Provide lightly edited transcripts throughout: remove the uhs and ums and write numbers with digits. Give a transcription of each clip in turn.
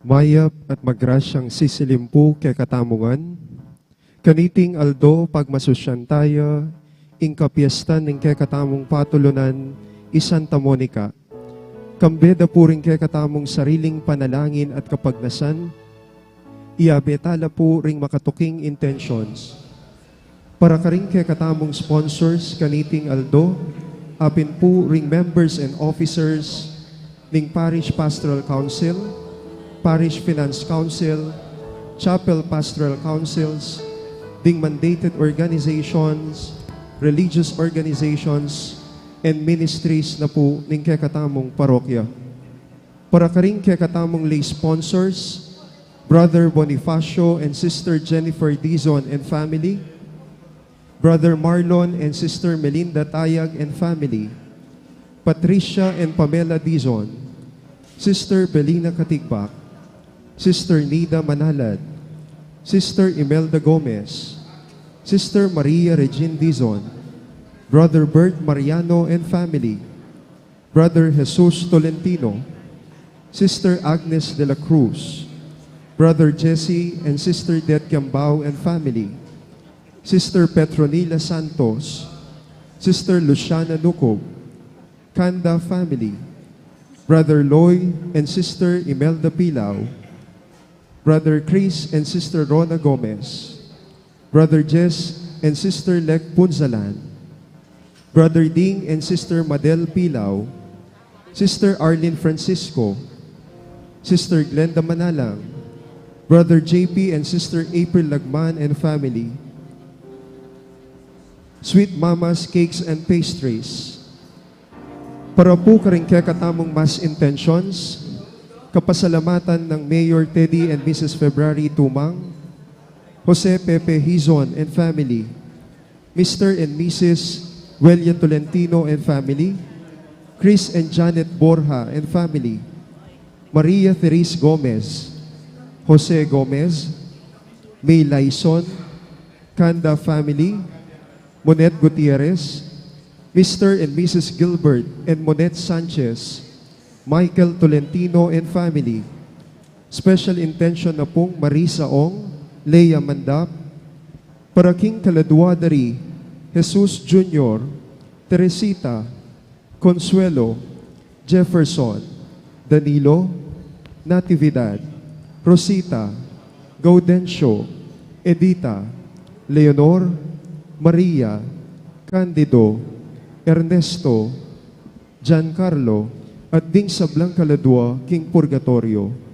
Mayap at magrasyang sisilimpu kay katamungan, kaniting aldo pagmasusyan tayo, ingkapiestan ng kay katamong patulunan, Santa Monica, kambeda puring kay katamong sariling panalangin at kapagnasan, iabetala po ring makatuking intentions. Para karing kay katamong sponsors, kaniting aldo, apin po ring members and officers ng Parish Pastoral Council, Parish Finance Council, Chapel Pastoral Councils, ding mandated organizations, religious organizations, and ministries na po ng kekatamong parokya. Para karing kekatamong lay sponsors, Brother Bonifacio and Sister Jennifer Dizon and family, Brother Marlon and Sister Melinda Tayag and family, Patricia and Pamela Dizon, Sister Belina Katigbak, Sister Nida Manalad, Sister Imelda Gomez, Sister Maria Regine Dizon, Brother Bert Mariano and family, Brother Jesus Tolentino, Sister Agnes de la Cruz, Brother Jesse and Sister Det Gambao and family, Sister Petronila Santos, Sister Luciana Nucob, Kanda family, Brother Loy and Sister Imelda Pilao, Brother Chris and Sister Rona Gomez, Brother Jess and Sister Lek Punzalan, Brother Ding and Sister Madel Pilao, Sister Arlene Francisco, Sister Glenda Manalang, Brother JP and Sister April Lagman and family, Sweet Mamas Cakes and Pastries. Para po karing kekatamong mass intentions, kapasalamatan ng Mayor Teddy and Mrs. February Tumang, Jose Pepe Hizon and family, Mr. and Mrs. Welia Tolentino and family, Chris and Janet Borja and family, Maria Therese Gomez, Jose Gomez, May Laison, Kanda family, Monet Gutierrez, Mr. and Mrs. Gilbert and Monet Sanchez, Michael Tolentino and family, special intention na pong Marisa Ong, Leia Mandap, Paraking Kaladwadari, Jesus Jr., Teresita, Consuelo, Jefferson, Danilo, Natividad, Rosita, Gaudencio, Edita, Leonor, Maria, Candido, Ernesto, Giancarlo, at ding sa Blancaladua, King Purgatorio.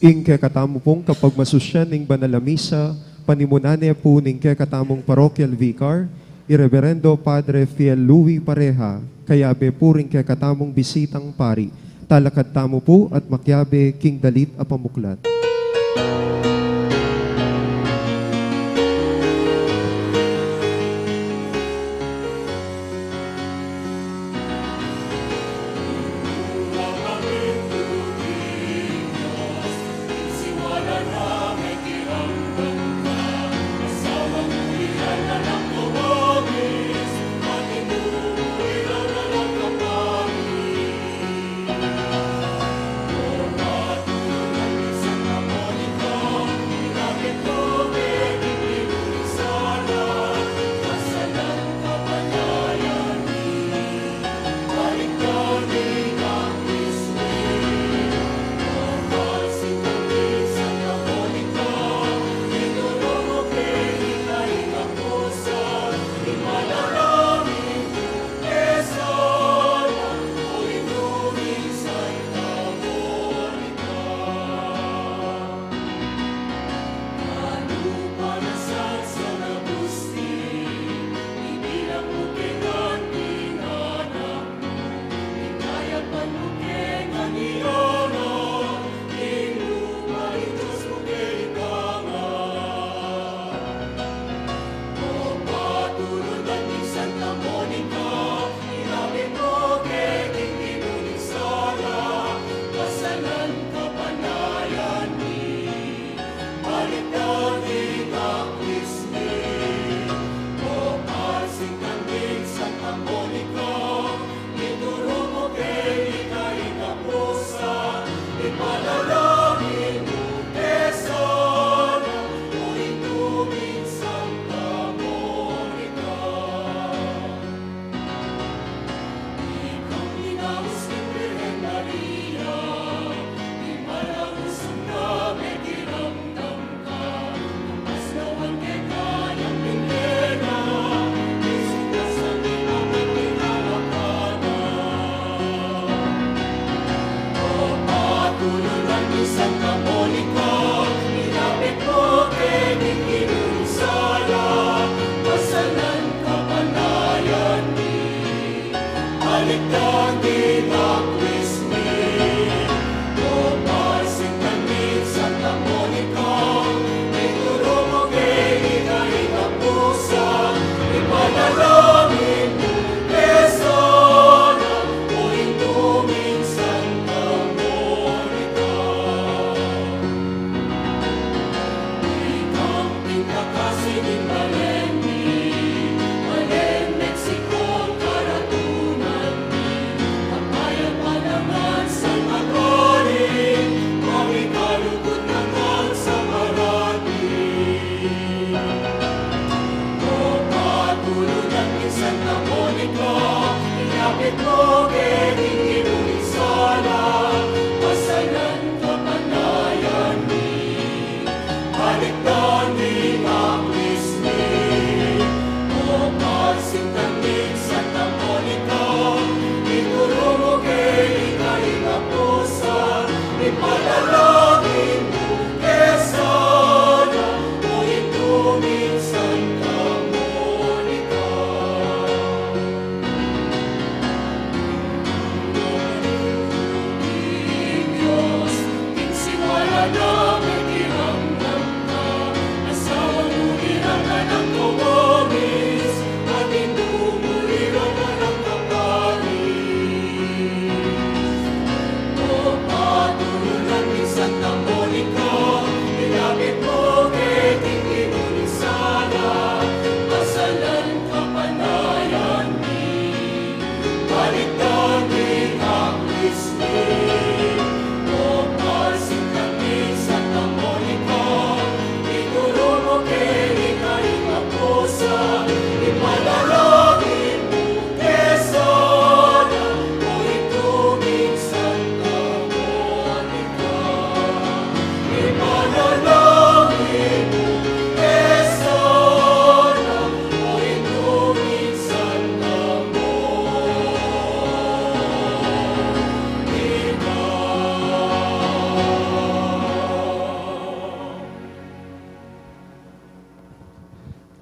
Ingke katamo pong kapag masusyan ning banalamisa, panimunane po ning ke katamong parochial vicar, Irreverendo Padre Fiel Louis Pareha, kayabe po ring ke katamong bisitang pari, talakad tamo po at makyabe king dalit a pamuklat.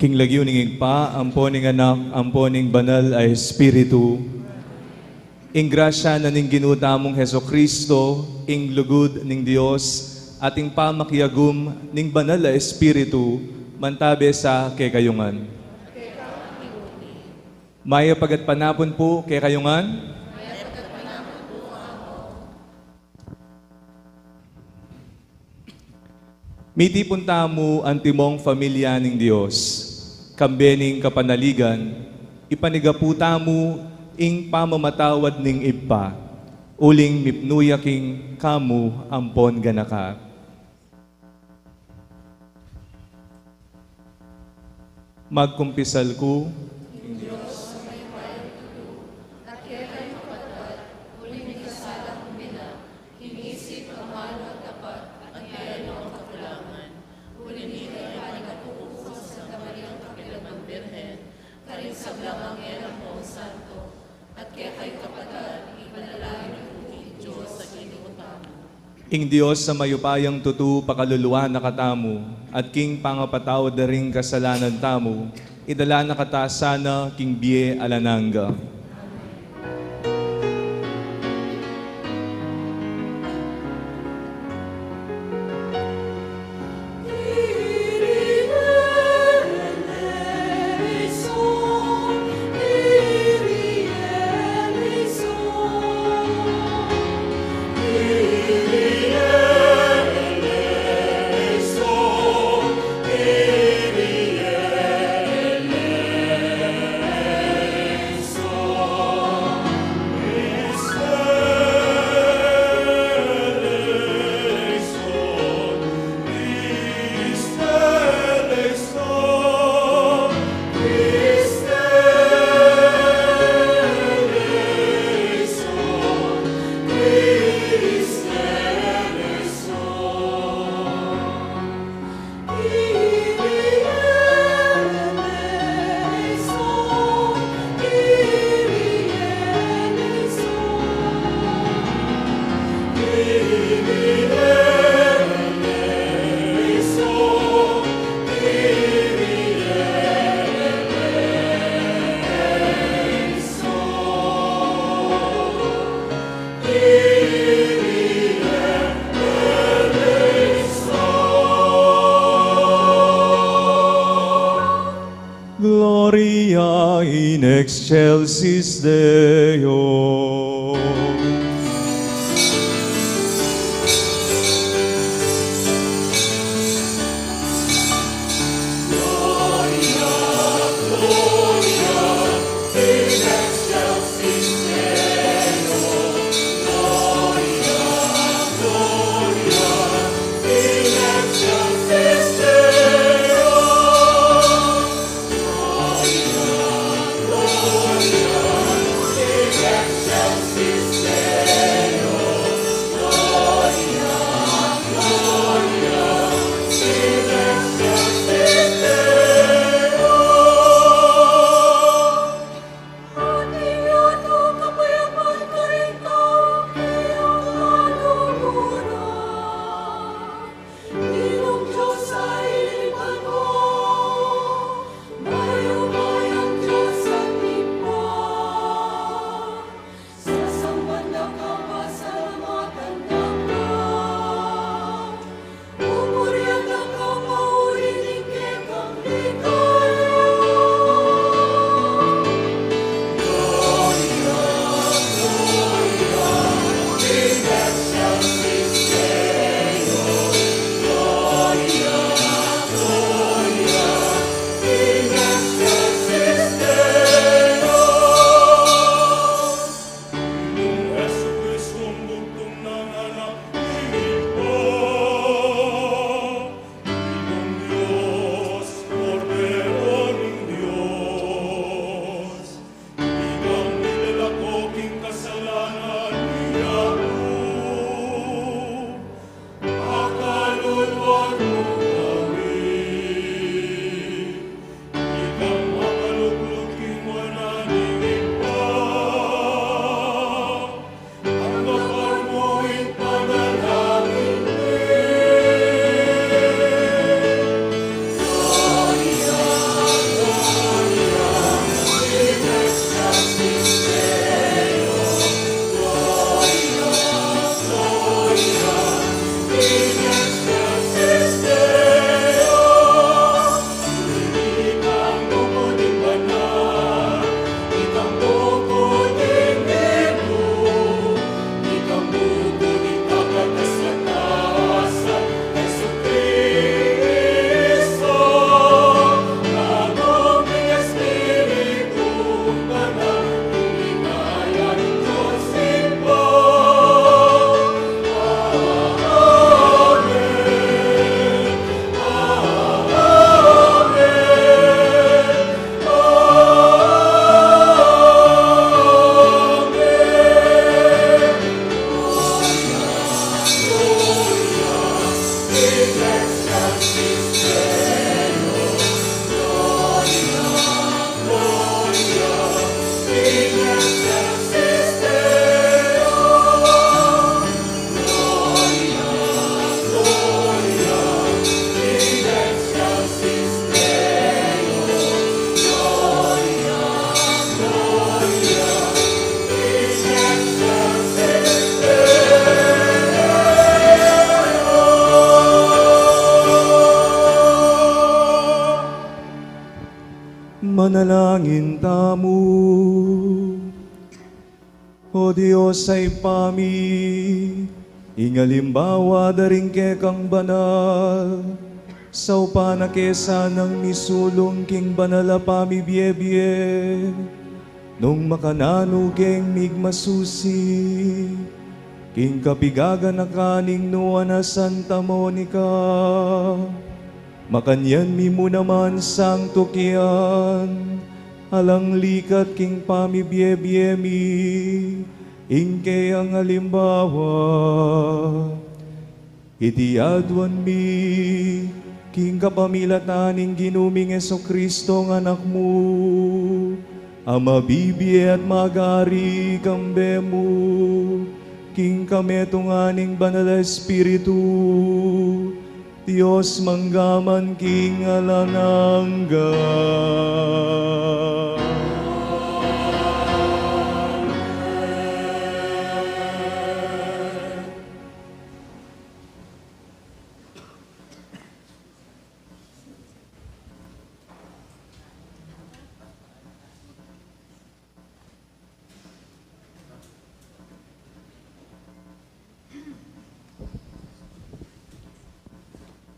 King lagyo ning igpa, amponing anak, amponing banal ay Espiritu. Ing grasya na ning ginutamong Heso Kristo, ing lugod ning Dios, at ing pamakiagum ning banal ay Espiritu, mantabe sa kekayungan. Maya pagat panapon po kekayungan. Miti punta mo ang timong pamilya ng Diyos, kambening kapanaligan, ipanigaputa mo ing pamamatawad ning ipa, uling mipnuyaking kamu ampon ganaka. Magkumpisal ko, ing Diyos sa mayupayang tutu pakaluluwa nakatamu, at king pangapatawad na ring kasalanan tamu, idala na katasana king biye alananga. Gloria in excelsis Deo. Gloria Manalangin tamo. O Diyos ay pami, ingalimbawa daring kang banal, sa upana kesa ng misulong king banala pami biye-biye, nung makanano keng migmasusi, king kapigaga na kaning nuwa na Santa Monica, makanyan mi mo naman sang tukian, alang likat king pami biye-biye mi, ingke ang alimbawa. Iti adwan mi, king kapamilataning ginuming Jesu-Kristo ng anak mo, ama bibiye at magari kambe mo, king kametong aning banal Espiritu, Diyos manggaman king alanangga.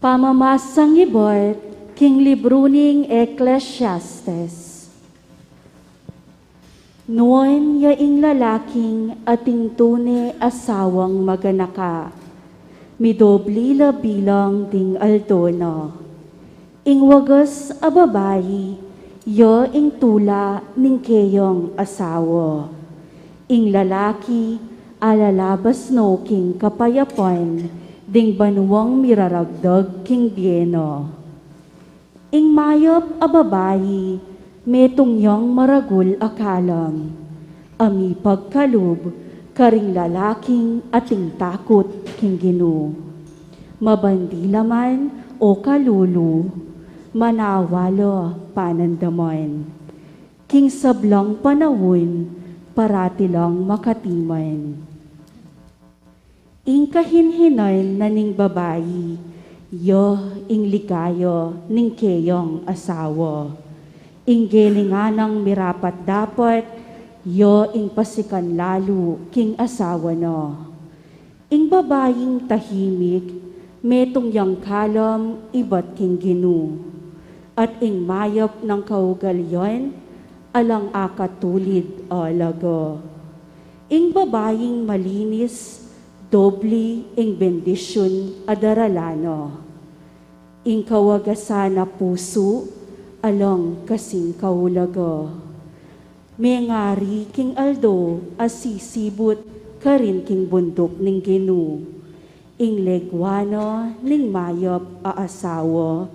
Pamamasang ibot, king libruning Ecclesiastes. Noon yaing lalaking ating tune asawang maganaka, midoblila bilang ding aldono. Ing wagas a babayi, yo ing tula ning keyong asawo. Ing lalaki, alalabas no king kapayapon, ding banuwang miraragdag king bieno. Ing mayop a babayi, metungyang maragul akalam, ami pagkalub, karing lalaking ating takot king ginu. Mabandila man o kalulu, manawalo panandamon. King sablang panawon, parati lang makatiman. Ing kahinhinan na ning babayi, yo ing ligayo ning keyong asawo. Ing gelinganang mirapat dapat, yo ing pasikan lalo king asawa no. Ing babaying tahimik, metong yang kalam ibat king ginu. At ing mayap ng kaugalyon, alang akatulid o lago. Ing babaying malinis, dobli ing bendisyon adaralano. Ing kawagasan na puso, along kasing kaulago. Mengari king aldo, asisibot karin king bundok ning ginu. Ing legwano ning mayop aasawo,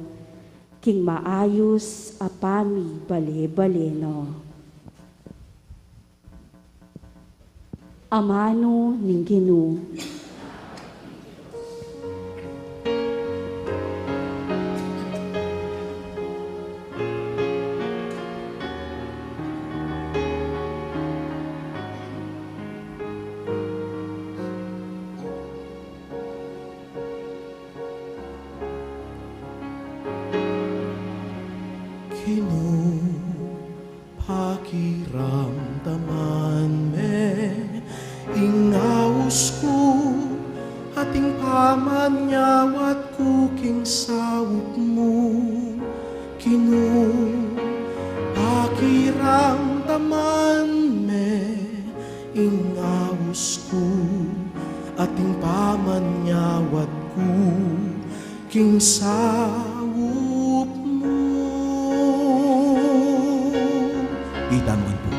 king maayos apami bale-baleno. Amano ning ginu. Ginoo, pakiramdaman me, ingaos ko, ating pamanyawat kuking sawot mo. Ginoo, pakiramdaman me, ingaos ko, ating pamanyawat kuking sawot mo. Itangon po.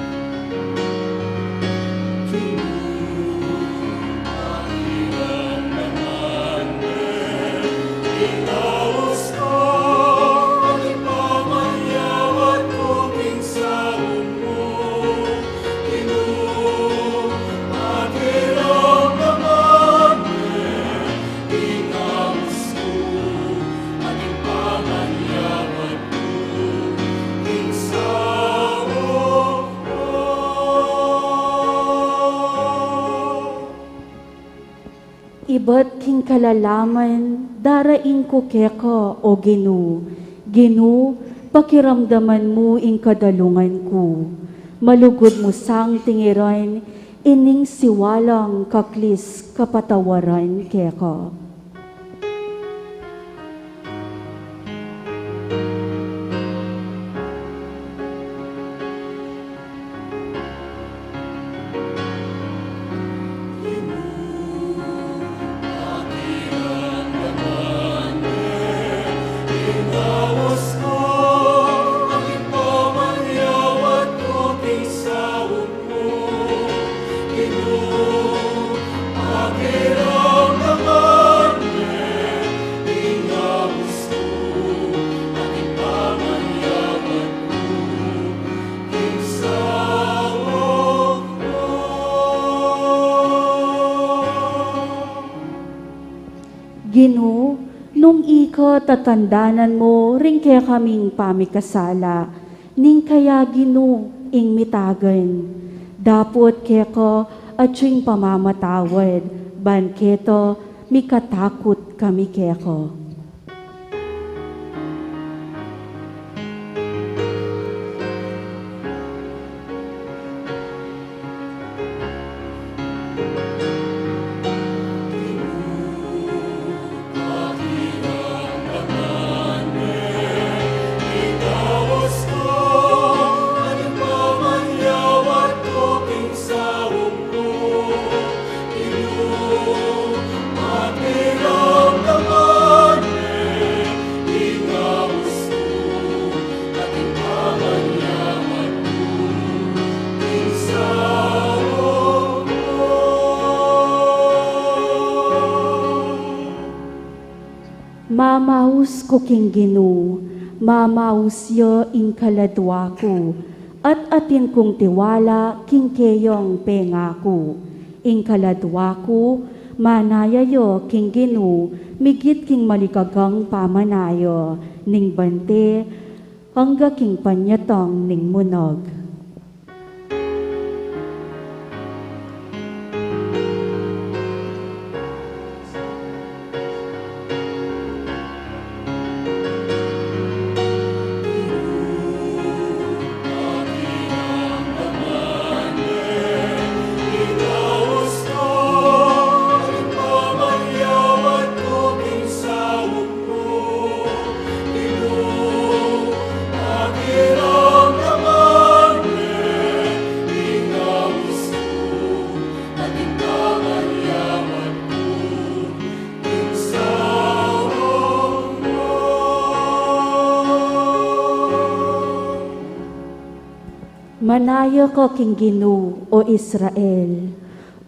Iba't king kalalaman, daraing ko keka o Ginoo. Ginoo, pakiramdaman mo ing kadalungan ko. Malugod mo sang tingiran, ining siwalang kaklis kapatawaran keka. Ginoo, nung ika tatandanan mo, ring kaya kaming pamikasala, ning kaya Ginoo ing mitagan. Dapot kaya ka at siyang pamamatawad, ban keto, mikatakot kami kaya ka. Mamaus ko king Ginoo, mamaus yo ing kaladwa ko, at atin kong tiwala king keyong pengako. Ing kaladwa ko, manayayo king Ginoo, migit king malikagang pamanayo, ning bante, hangga king panyatang ning munog. Manayo ko king Ginoo o Israel,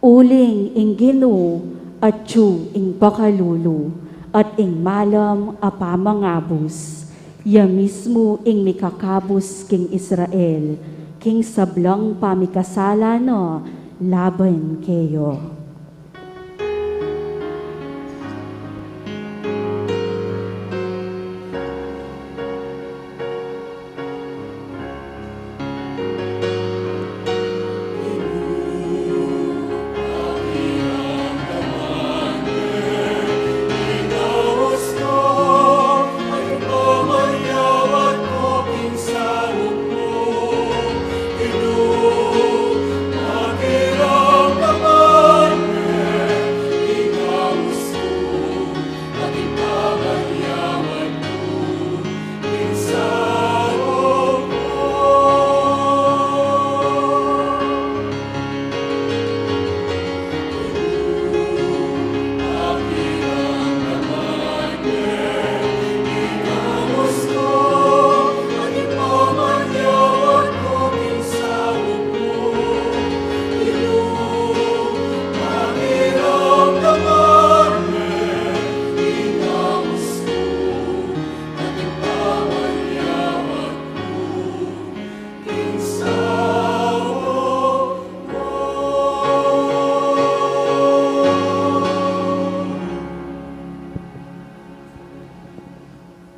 uling ing Ginoo at tiyo ing pakalulu, at ing malam apamangabos, ya mismo ing mikakabos king Israel, king sablang pamikasala no, laban keyo.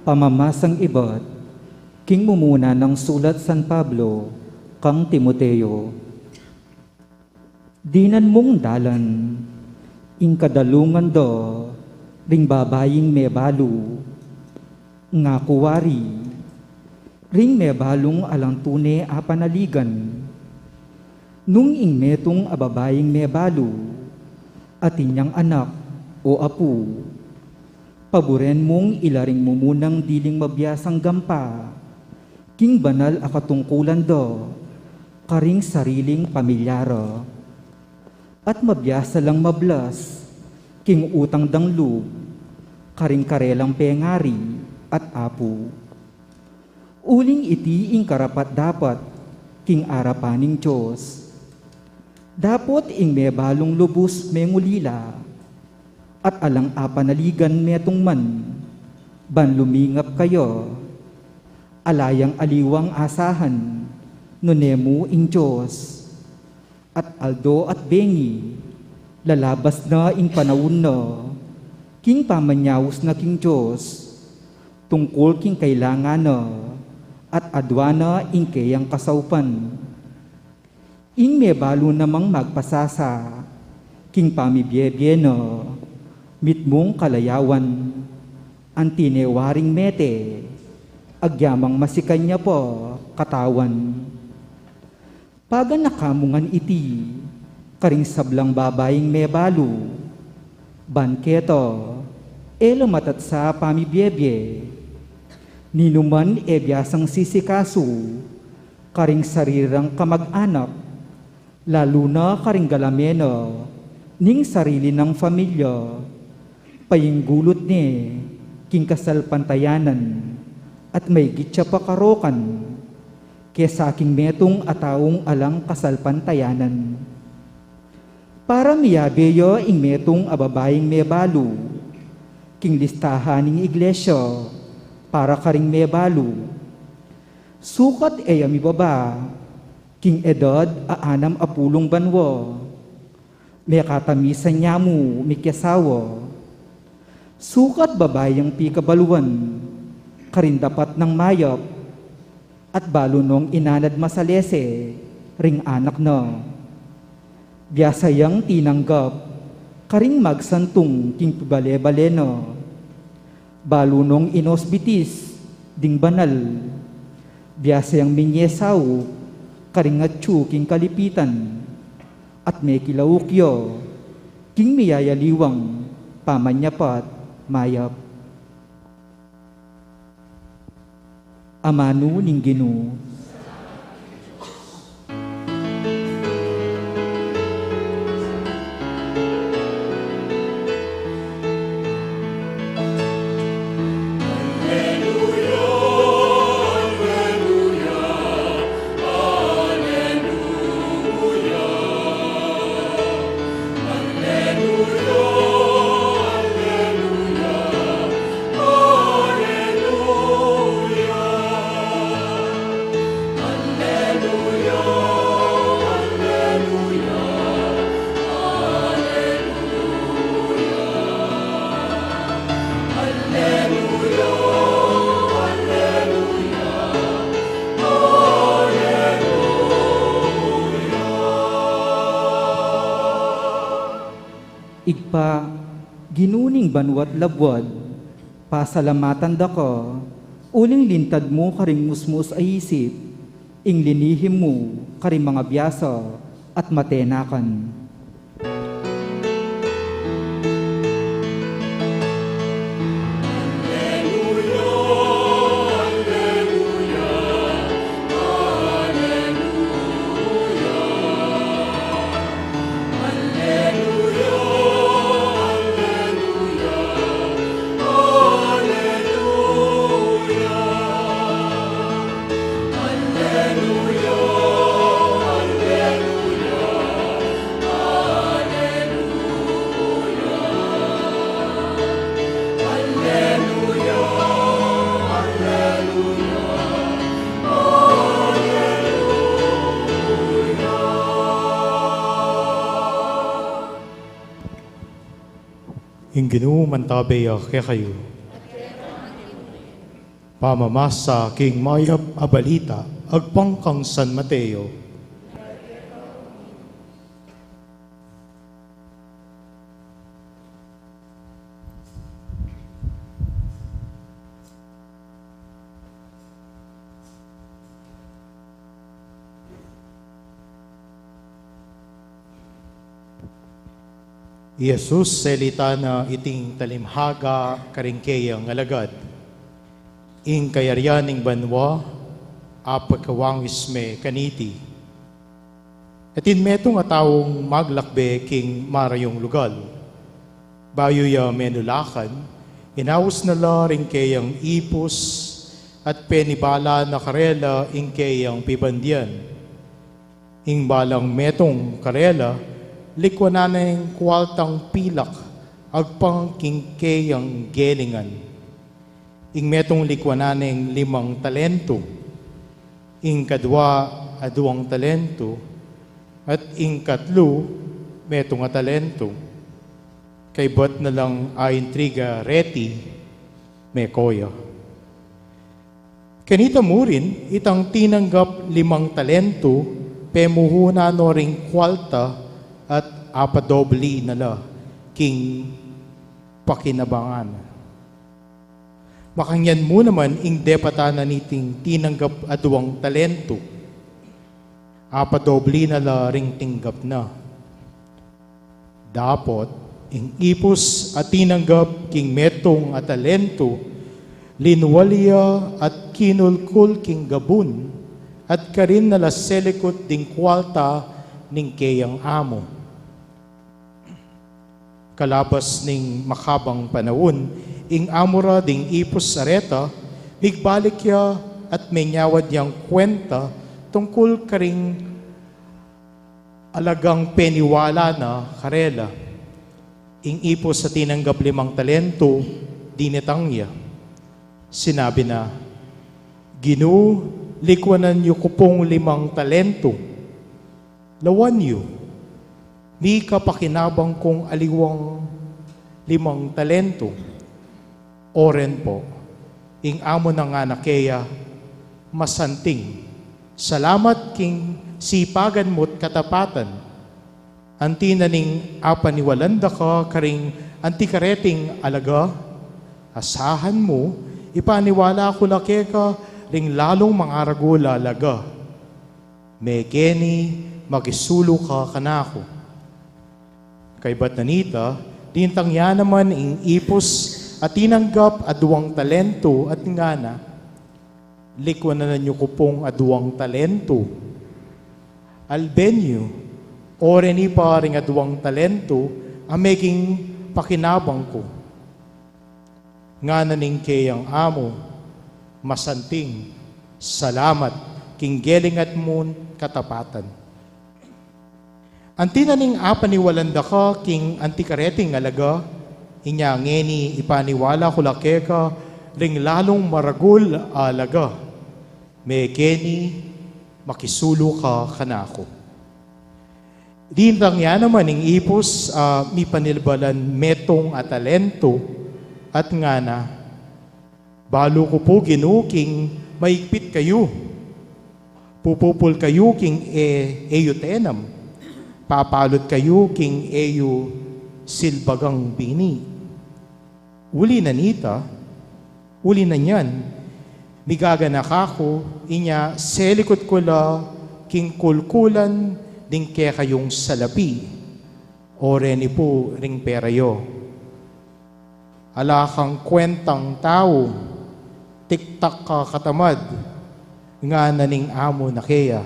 Pamamasang iba't, king mumuna ng sulat San Pablo, kang Timoteo. Dinan mong dalan, ing kadalungan do, ring babaying mebalu, nga kuwari, ring mebalong alang tune a panaligan, nung ing metong ababaying mebalu, at inyang anak o apu, paboren mong ilaring mumunang diling mabiyasang gampa, king banal akatungkulan do, karing sariling pamilyara, at mabiyasa lang mablas, king utang danglub, karing karelang pengari at apu. Uling iti ing karapat dapat, king arapaning Diyos. Dapot ing mebalong lubos mengulila, at alang apanaligan metong man, ban lumingap kayo, alayang aliwang asahan, nunemu ing Diyos. At aldo at bengi, lalabas na ing panawon na, king pamanyawos na king Diyos, tungkol king kailangan na, at adwana ing kayang kasaupan. Ing mebalo namang magpasasa, king pamibyebye na, mitmong kalayawan, ang tinewaring mete, agyamang masikanya po katawan. Paga nakamungan iti, karing sablang babaying mebalo, banketo, lumatat sa pamibyebye, ninuman biasang sisikaso, karing sarirang kamag-anak, lalo na karing galameno, ning sarili ng familya, payinggulot ni, king kasal pantayanan, at may gitsa pa karokan, kesa aking metong ataong alang kasalpantayanan. Para miyabeyo ing metong ababaying mebalo, king listahan ning iglesia, para karing mebalo. Sukat mi baba, king edad aanam apulong banwo, may katamisan niya mo mikyasawa. Sukat babayang pikabaluan, karin dapat ng mayap, at balo nung inanad masalese, ring anak na. Biyasayang tinanggap, karing magsantong king pibale-bale na. Balo nung inosbitis, ding banal. Biyasayang minyesaw, karing atsu king kalipitan. At may kilaukyo, king miyayaliwang, pamanyapat, mayap. Amano ning Ginoo. Igpa, ginuning banwat labwad, pasalamatan da ka, uling lintad mo karing musmus ay isip, ing linihim mo karing mga biyasa at matenakan. Yung Ginoo mantabi kaya kayo. Pamamasa king mayap abalita, agpangkang San Mateo. Jesus selita na iting talimhaga karingkeyang alagad. Ing kayaryaning banwa, apagkawangis me kaniti. Atin metong atawong maglakbe king marayong lugal. Bayo ya menulakan, inawas na la ring kayang ipos at penibala na karela ing kayang pibandyan. Ing balang metong karela, likwanan kwaltang pilak, agpang kingkeyang gelingan. Ing metong likwanan 5 talento, ing kadwa 2 talento, at ing katlo metong talento. Kay bat na lang intriga reti, may koya. Kanita mo rin, itang tinanggap 5 talento, pemuhuna no ring kwalta, at apadobli na la, king pakinabangan. Makangyan mo naman ing depatana niting tinanggap 2 talento. Apadobli na la ring tinggap na. Dapot, ing ipos at tinanggap king metong at talento, linwalya at kinulkul king gabun, at karin na la selikot ding kwalta ning kayang amo. Kalabas ning makabang panahon, ing amura ding ipos areta, migbalik ya at may nyawad yang kwenta tungkol karing alagang peniwala na karela. Ing ipos sa tinanggap 5 talento, dinetangya. Sinabi na, Ginoo, likwanan niyo ko pong 5 talento. Lawan niyo, di kapakinabang kong aliwang 5 talento. Oren po, ing amo na nga na kaya, masanting. Salamat king sipagan mo't katapatan. Anti na ning apaniwalanda ka karing antikareting alaga. Asahan mo, ipaniwala ko lake ka ring lalong mangaragula alaga. Mekeni, magisulo ka kanako. Kay Batanita, dintang yan naman ing ipos at tinanggap 2 talento at ngana, likwanan na niyo ko pong 2 talento. Albenyo, oreni pa ring 2 talento, ang making pakinabang ko. Nga naning kayang amo, masanting, salamat, king geling at moon katapatan. Antinaning apaniwalanda ka, king antikareting alaga, inya ngeni ipaniwala ko lakeka, ring lalong maragul alaga. Mekeni, makisulo ka kanako. Dintang yan naman ing ipos, mi panilbalan metong at talento, at nga na, balo ko po ginuking maigpit kayo. Pupupul kayo king eyotenam. Papalot kayo king eyo silbagang bini. Uli na nita, uli na niyan, migaganak ako, inya selikot ko la king kulkulan ding kaya kayong salapi. Oreni po ring perayo. Ala kang kwentang tao, tiktak ka katamad, nga naning amo na kaya.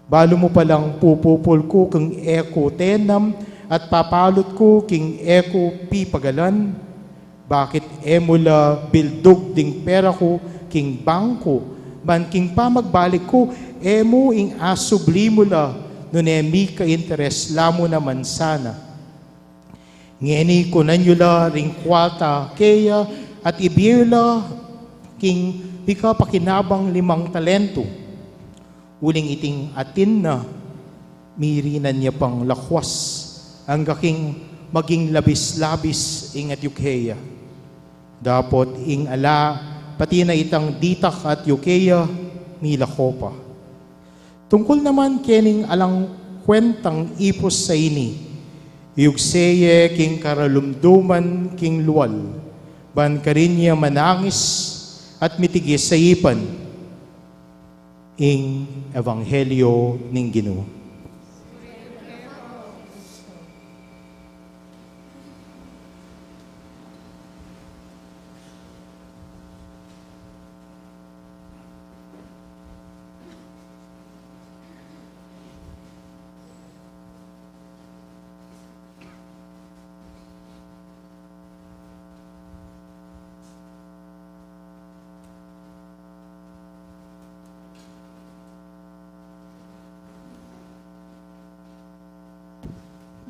Balo mo palang pupupul ko kung eko tenam at papalot ko king eko pipagalan. Bakit emula bildog ding pera ko king bangko, man king pamagbalik ko, emo ing asubli mo la, nun emi ka interes lamo naman sana. Ngeni ko nanyula ring kwata kaya at ibiyula king bika pakinabang 5 talento. Uling iting atin na, mirinan niya pang lakwas, ang gaking maging labis-labis ing at yukheya. Dapot ing ala pati na itang ditak at yukeya mila kopa. Tungkol naman kening alang kwentang ipos sa ini, yugseye king karalumduman king luwal, ban karinya manangis at mitigis sa ipan, ing Ebanghelyo ning Ginoo.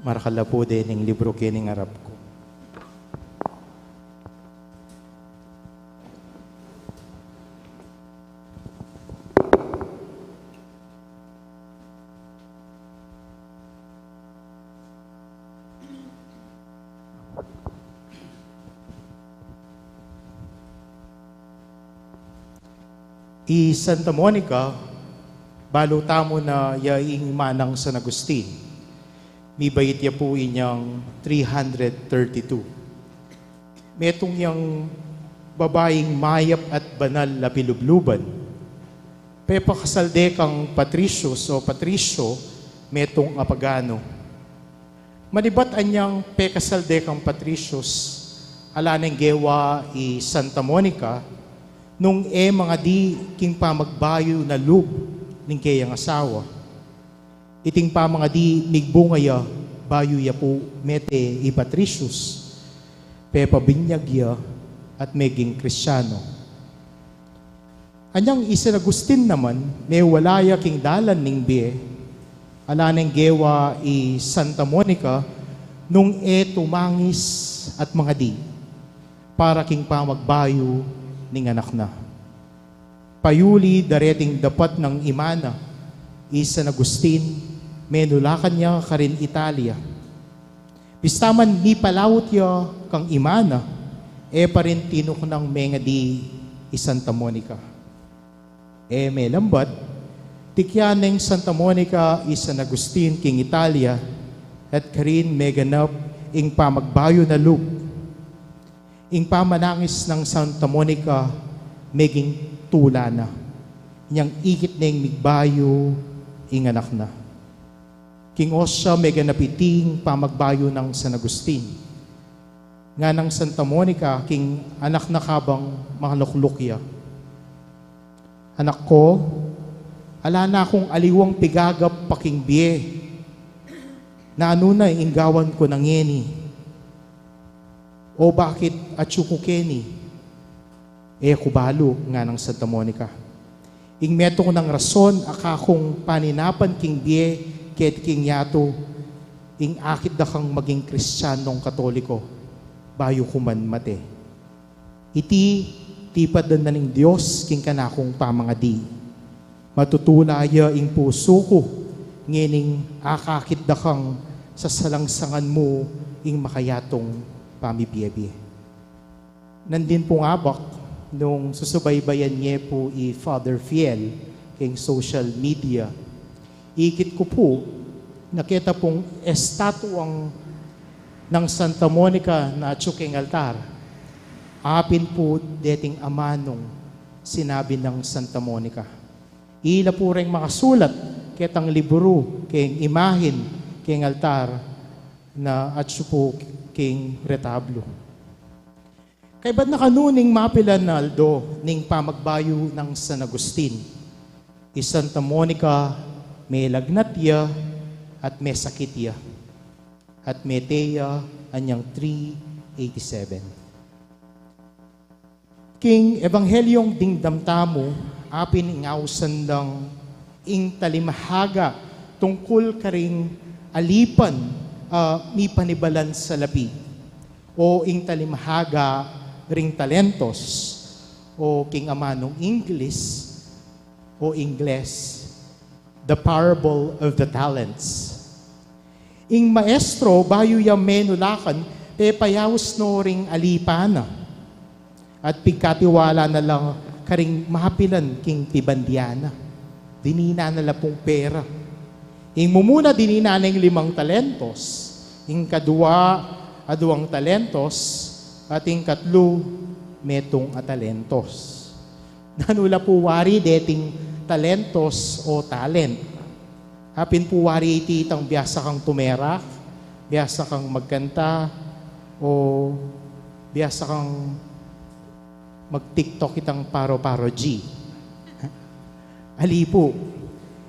Marakala po din ng libro kining arap ko. Santa Monica, balutamo na yaing manang San Agustin. May bayit ya po inyang 332. Metong yang babaeng mayap at banal na pilubluban. Pepa kasalde kang Patricios o Patricio, metong apagano. Manibat anyang pekasalde kang Patricios, alaneng gewa Santa Monica, nung mga di king pamagbayo na lub ning kayang asawa. Iting pa mga di migbungaya, bayo ya po mete Patricios, pepa binyag ya at meging Kristyano. Anyang San Agustin naman, may walaya king dalan ning biye, alaneng gewa Santa Monica, nung tumangis at mga di, para king pamagbayo ning anak na. Payuli dareting dapat ng imana, San Agustin, menulakan niya karin Italia. Bistaman ni palawot ya kang imana, parin tinok ng mga di Santa Monica. May lambat, tikyaneng Santa Monica San Agustin king Italia, at karin meganap ing pamagbayo na lub. Ing pamanangis ng Santa Monica, meging tula na. Niyang ikit na ing migbayo, ing anak na. King Osya mega napiting pamagbayo ng San Agustin. Nga ng Santa Monica, king anak na kabang mga luklukya. Anak ko, ala na akong aliwang pigagap paking biye, na ano na inggawan ko ng yeni. O bakit atsuko keni? Kubalo nga ng Santa Monica. Ing meto ko ng rason, akakong paninapan king biye, ket king yato, ing akit da kang maging Kristiyanong Katoliko, bayo kuman mate. Iti, tipad na ning Diyos, king kanakong pamangadi. Matutulaya ing puso ko, ngining akakit da kang sa salangsangan mo, ing makayatong pamibiyabi. Nandin pong abak, nung susubaybayan niya po Father Fiel, king social media, ikit ko po, nakita pong estatuang ng Santa Monica na atsuking altar. Apin po deting amanong sinabi ng Santa Monica. Ila po rin makasulat ketang libro, king imahin, king altar, na atsu po king retablo. Kay ba't nakanuning mapilan na aldo ning pamagbayo ng San Agustin? Santa Monica, may lagnat ya at may sakit ya. At may teya anyang 387. King Evanghelyong dingdamtamo, apin ingawsan lang ing talimahaga tungkol karing alipan mi panibalan sa labi. O ing talimahaga ring talentos, o king amanong English o Ingles, The Parable of the Talents. Ing maestro, bayo ya menulakan, payawos no ring alipana. At pigkatiwala na lang karing mahapilan king tibandiana. Dinina na lang pong pera. Ing mumuna dinina na yung 5 talentos. Ing kadua, aduang talentos. At ing katlo, metong talentos. Nanula po wari deting talentos o talent. Hapin po wari iti itang biyasa kang tumerak, biyasa kang magkanta, o biyasa kang mag-TikTok itang paro-paro G. Ali po.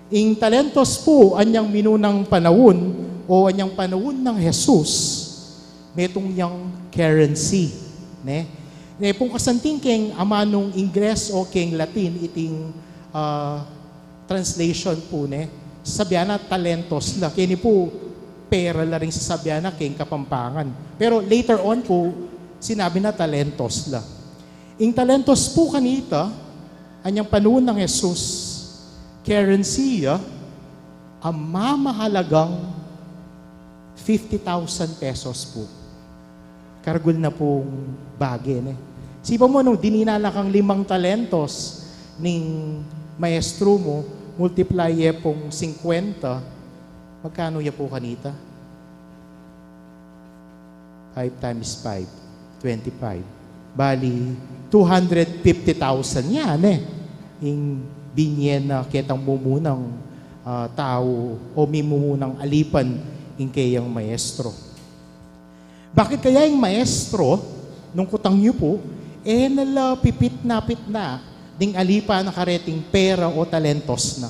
Ing talentos po, anyang minunang panahon o anyang panahon ng Jesus, metong yang currency. Ne? Ne, pong kasanting keng amanong Ingles o keng Latin, iting translation po, ne? Sabihan na talentos la. Kaya po, pera la rin sasabihan na keng Kapampangan. Pero later on po, sinabi na talentos la. Ing talentos po kanita, anyang panahon ng Jesus, currency, ang mamahalagang 50,000 pesos po. Kargul na pong bagay. Ne? Sipa mo, nung dininala kang 5 talentos ning maestro mo, multiply pong 50, magkano ya po kanita? 5 times 5, 25. Bali, 250,000 yan Yung binyen na kitang mumunang tao o mimumunang alipan yung kayang maestro. Bakit kaya yung maestro, nung kutang niyo po, nalapipit na ding alipa na kareting pera o talentos na.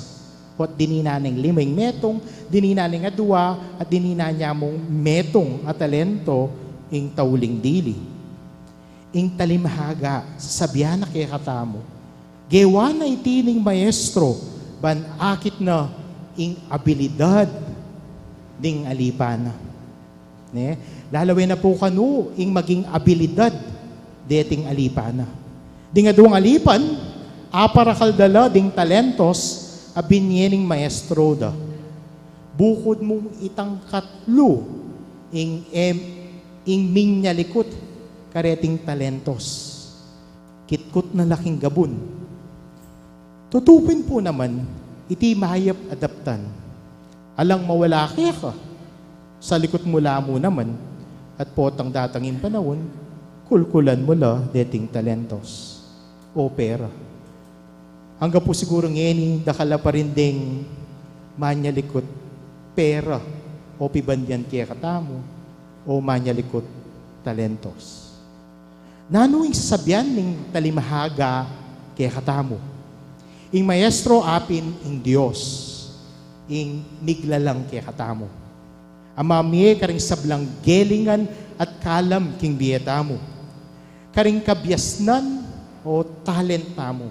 At dinina ng 5 metong, dinina ng 2, at dinina niya mong metong at talento yung tauling dili. Yung talimhaga, sasabihan na kaya katamo, gewa na itining maestro, ban akit na ing abilidad ding alipana. Ne? Lalawin na po kanu ing maging abilidad deting alipana. Ding aduang alipan, apara kaldala ding talentos, abinyening maestro da. Bukod mong itang katlo, ing minya likot, kareting talentos. Kitkot na laking gabon. Tutupin po naman, iti mahayap adaptan. Alang mawala ka, sa likot mula mo naman, at potang datangin panahon, kulkulan mo la deting talentos o pera. Hanggang po siguro ngayon, dakala pa rin ding manyalikot pera o pibandyan kaya katamo o manyalikot talentos. Nanuing sasabihan ng talimahaga kaya katamo. Ing maestro apin ing Diyos, ing niglalang kaya katamo. Amamiye karing sablang gelingan at kalam king biyetamo. Karing kabyasnan o talent tamo.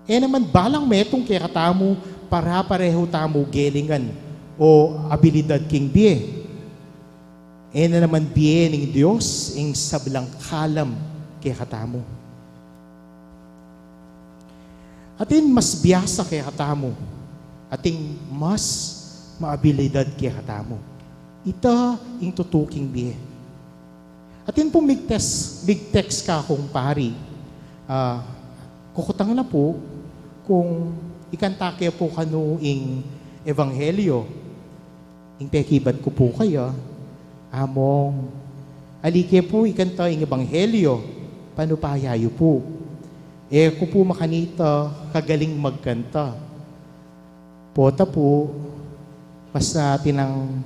Naman balang metong kaya katamo para pareho tamo gelingan o abilidad king biye. Na naman biye ng Diyos ing sablang kalam kaya katamo. Atin mas biyasa kaya katamo. Ating mas maabilidad kaya katamo. Ita ing tutuking biye. Atin pong big text ka kung pari. Kukutang na po kung ikantake po kanu ing ebanghelyo. Ing pekibat ko po kayo. Among alike po ikanta ing ebanghelyo. Panupayayo po. Kung po makanita, kagaling magkanta. Pota po, basta tinang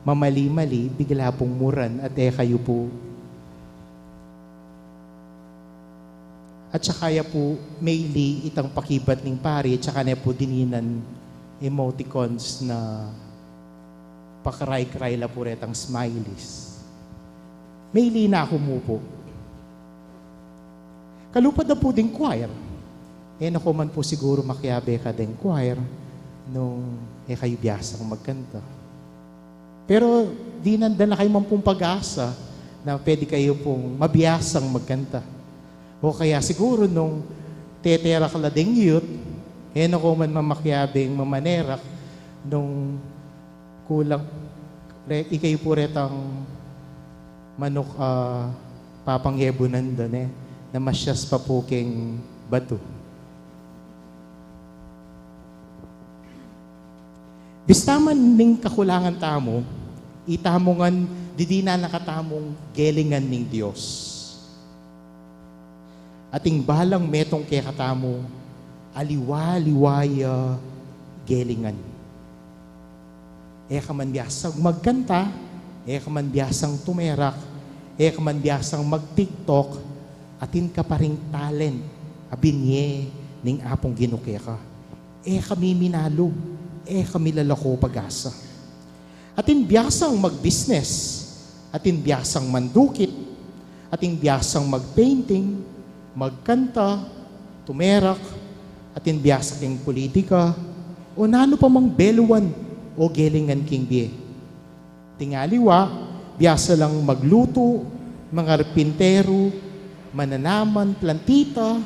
mamali-mali, bigla pong muran at kayo po. At saka ya po, mayli itang pakibat ng pari, at saka na po dininan emoticons na pakaray-karay la po retang smileys. Mayli na ako mo po. Kalupad na po ding choir. Naku man po siguro makiabe ka ding choir nung kayo biyasa kung magkanta. Pero di nanda na kayo man pong pag-asa na pwede kayo pong mabiyasang magkanta. O kaya siguro nung tetera ka la ding youth, naku man mamakiabing mamanerak nung kulang, ikayo po retang manok papangyebunan doon na masyas pa po keng bato. Bistaman ning kakulangan tamo, itamongan didi na nakatamong gelingan ning Dios. Ating balang metong kay katamo, aliwa-liwaya gelingan. Ka man biyasang magkanta, ka man biyasang tumerak, ka man biyasang mag-TikTok, atin ka pa ring talent, abinye ning apong ginuke ka. Kami minalog, kami lalako pag-asa. Atin biyasang mag-business, atin biyasang mandukit, atin biyasang mag-painting, magkanta, tumerak, atin biyasa king politika, o nano pa mang beluan o gelingan king biye. Tingaliwa, biyasa lang magluto, mga repintero, mananaman, plantita,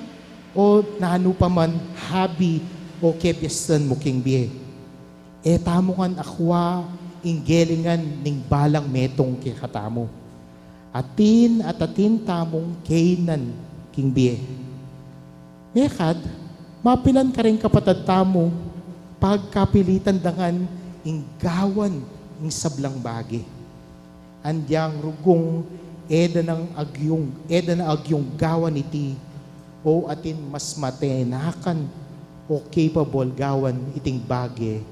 o nano pa man hobby o kebyastan mo king biye. Tamo kan akwa, inggelingan ning balang metong kikatamo. Atin at atin tamong kainan king biye. Mekad, mapilan ka rin kapatad tamo, pagkapilitan dangan ing gawan ing sablang bagi. Andyang rugong eda na agyong gawan iti o atin mas matenakan o capable gawan iting bagi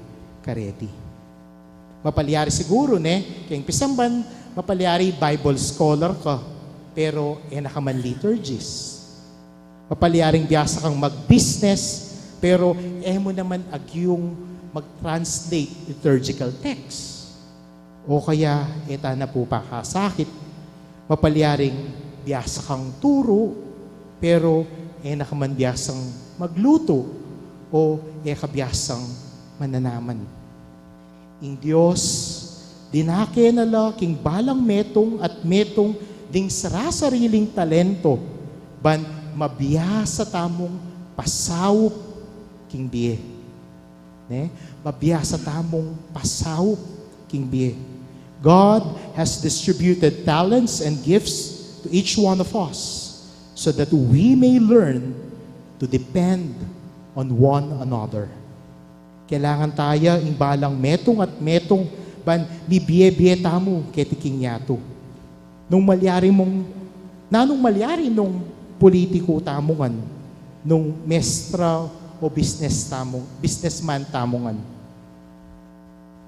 kareti. Mapalyari siguro kayong pisamban, mapalyari Bible scholar ka, pero nakaman liturgist. Mapalyaring biyasa kang mag-business, pero mo naman agyong mag-translate liturgical text. O kaya, eta na po pakasakit. Mapalyaring biyasa kang turo, pero nakaman biyasang magluto, o kabiyasang mananaman. Ing Diyos, dinake nala king balang metong at metong ding sarasariling talento, ban mabiyasa tamong pasawop king biye. Mabiyasa tamong pasawop king biye. God has distributed talents and gifts to each one of us so that we may learn to depend on one another. Kailangan tayo ing balang metong at metong ban bibiye-biye tamo ketiking yato. Nanong malyari nung politiko tamongan, nung mestra o businessman tamongan.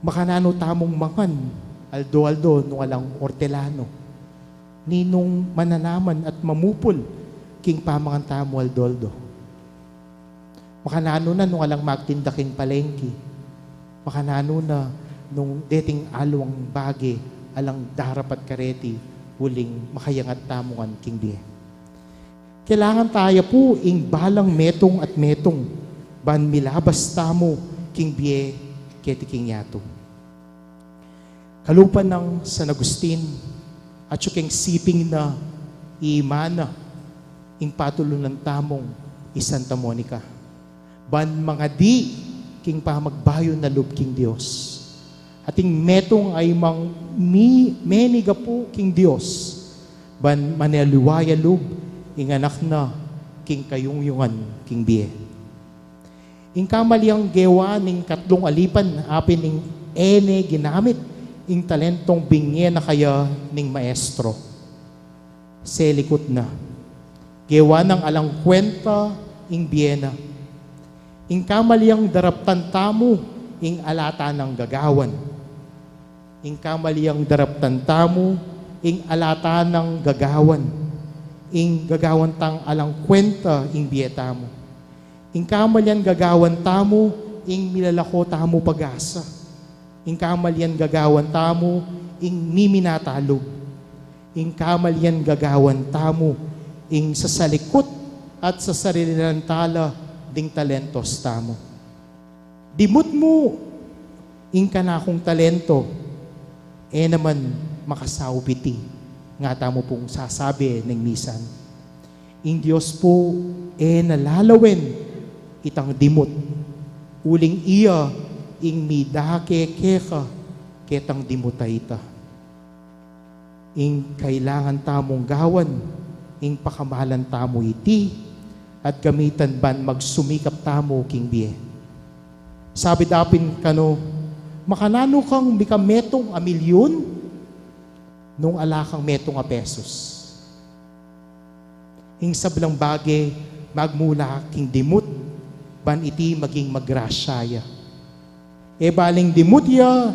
Makanano tamong mangan, aldo-aldo nung alang ortelano. Ninong mananaman at mamupol, king pamangan tamo aldo-aldo. Makanano na nung alang magtindaking palengke. Makanano na nung dating alwang bagi, alang darapat kareti, huling makayangat tamongan king diye. Kailangan tayo po ing balang metong at metong, ban milabas tamo king biye keti king yato. Kalupan ng San Agustin, at yung siping na iimana, ing patulunan tamong Santa Monica. Ban mga di king pamagbayo na loob king Diyos. Ating metong ay mang meniga po king Diyos. Ban maneluwaya loob, ing anak na king kayungyungan king biye. Ing kamaliang gewa ning katlong alipan, apin ning ginamit ing talentong bingye na kaya ning maestro. Selikot na. Gewa ng alang kwenta ing biyena. Ing kamaliang daraptan tamo ing alata ng gagawan. Ing kamaliang daraptan tamo ing alata ng gagawan. Ing gagawan tang alang kwenta ing biyeta mo. Ing kamalian gagawan tamo ing milalako tamo pag-asa. Ing kamalian gagawan tamo ing miminatalog. Ing kamalian gagawan tamo ing sasalikot at sa sarili ng tala ding talentos tamo. Dimut mo ing kanakong talento, naman makasawpiti. Nga tamo pong sasabi ng misan. Ing Diyos po, nalalawin itang dimut. Uling iya, ing midake keka, ketang dimutay ita. Ing kailangan tamong gawan, ing pakamalan tamo iti, at gamitan ban magsumikap tamo king biye. Sabi dapin kano, makanano kang bikametong a milyon, nung ala kang metong a pesos. Ing sablang bagay, magmula king dimut, ban iti maging magrasyaya. E baling dimut ya,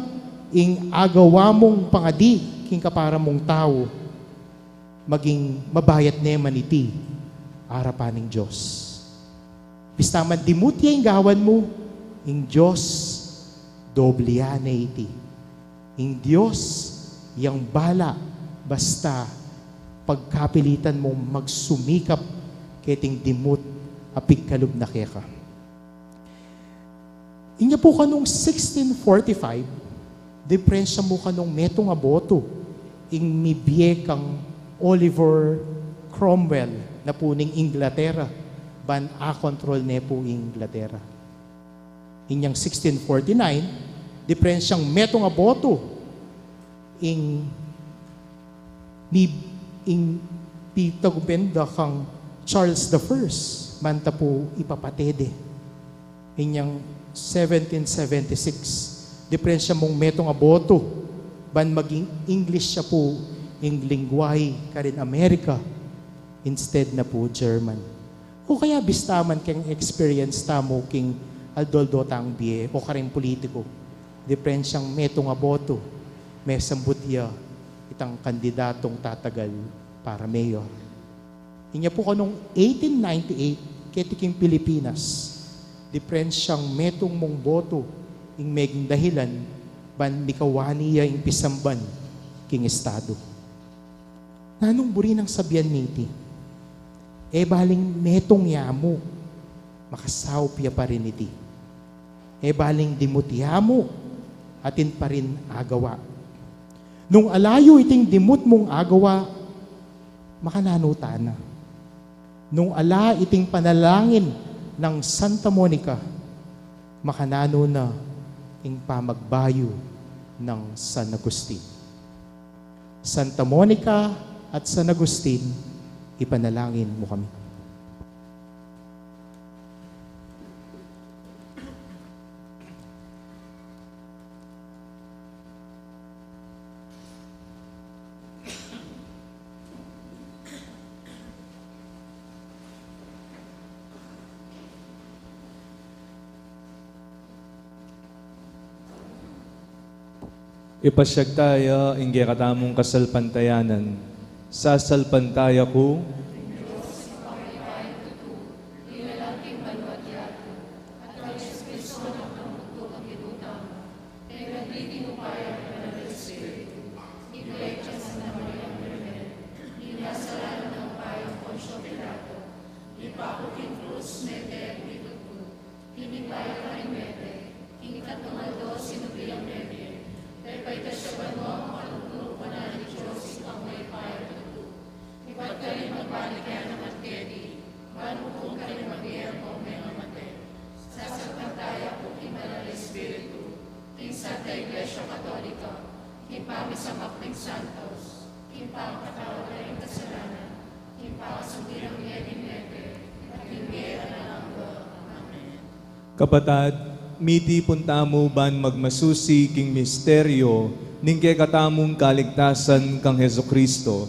ing agawa mong pangadi, king kapara mong tao, maging mabayat neman iti, harapan ng Diyos. Bistaman dimut ya ing gawan mo, ing Diyos, doble yan iti. Ing Diyos, yang bala, basta, pagkapilitan mo magsumikap, keting dimut, apig kalub na keka. Inya po kanong 1645, deprensya mo kanong metong aboto, ing mibiye kang Oliver Cromwell, na puning Inglaterra, ban a control ne po Inglaterra. Inyang 1649, diferensyang metong aboto ing pitagubenda kang Charles I, manta po ipapatede. Inyang 1776, diferensya mong metong aboto, ban maging English siya po ing lingwahe karin Amerika, instead na po German. O kaya bistaman kang experience tamo king aldoldo tang biye o karing politiko. Diferensyang metong aboto, may sambutya itang kandidatong tatagal para mayor. Inya po kanong 1898, ketiking Pilipinas, diferensyang metong mong boto ing meging dahilan ban mikawani ya ing pisamban king estado. Nanong buri ng sabyan niti? E baling metong yamo, makasaw piya pa rin iti. E baling dimutiyamo, atin pa rin agawa. Nung alayo iting dimut mong agawa, makananutana. Nung ala iting panalangin ng Santa Monica, makanano na ing pamagbayo ng San Agustin. Santa Monica at San Agustin, ipanalangin mo kami. Ipasyag tayo, ingge katamong kasalpantayanan. Sasalpantaya ko, kapatad, miti puntamo ban magmasusi king misteryo ning kay katamong kaligtasan kang Heso Kristo.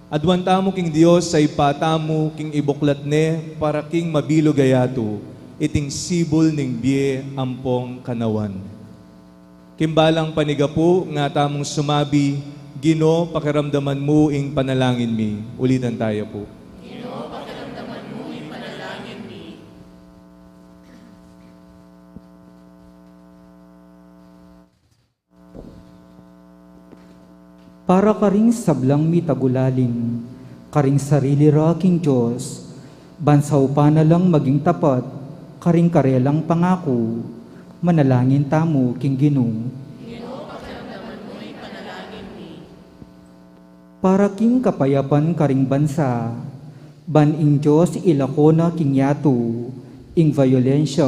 Adwan tamo king Dios ay patamo king ibuklat ne para king mabilo gayato iting sibol ning biye ampong kanawan. Kimbalang panigapo nga tamong sumabi, Gino, pakiramdaman mo ing panalangin mi. Ulitan tayo po. Para karing sablang mitagulaling, karing sarili ra king Diyos, bansaw pa na lang maging tapat, karing karelang pangako, manalangin tamo king Ginoo. Para king kapayapan karing bansa, ban ing Diyos ilakona king yato, ing violensya,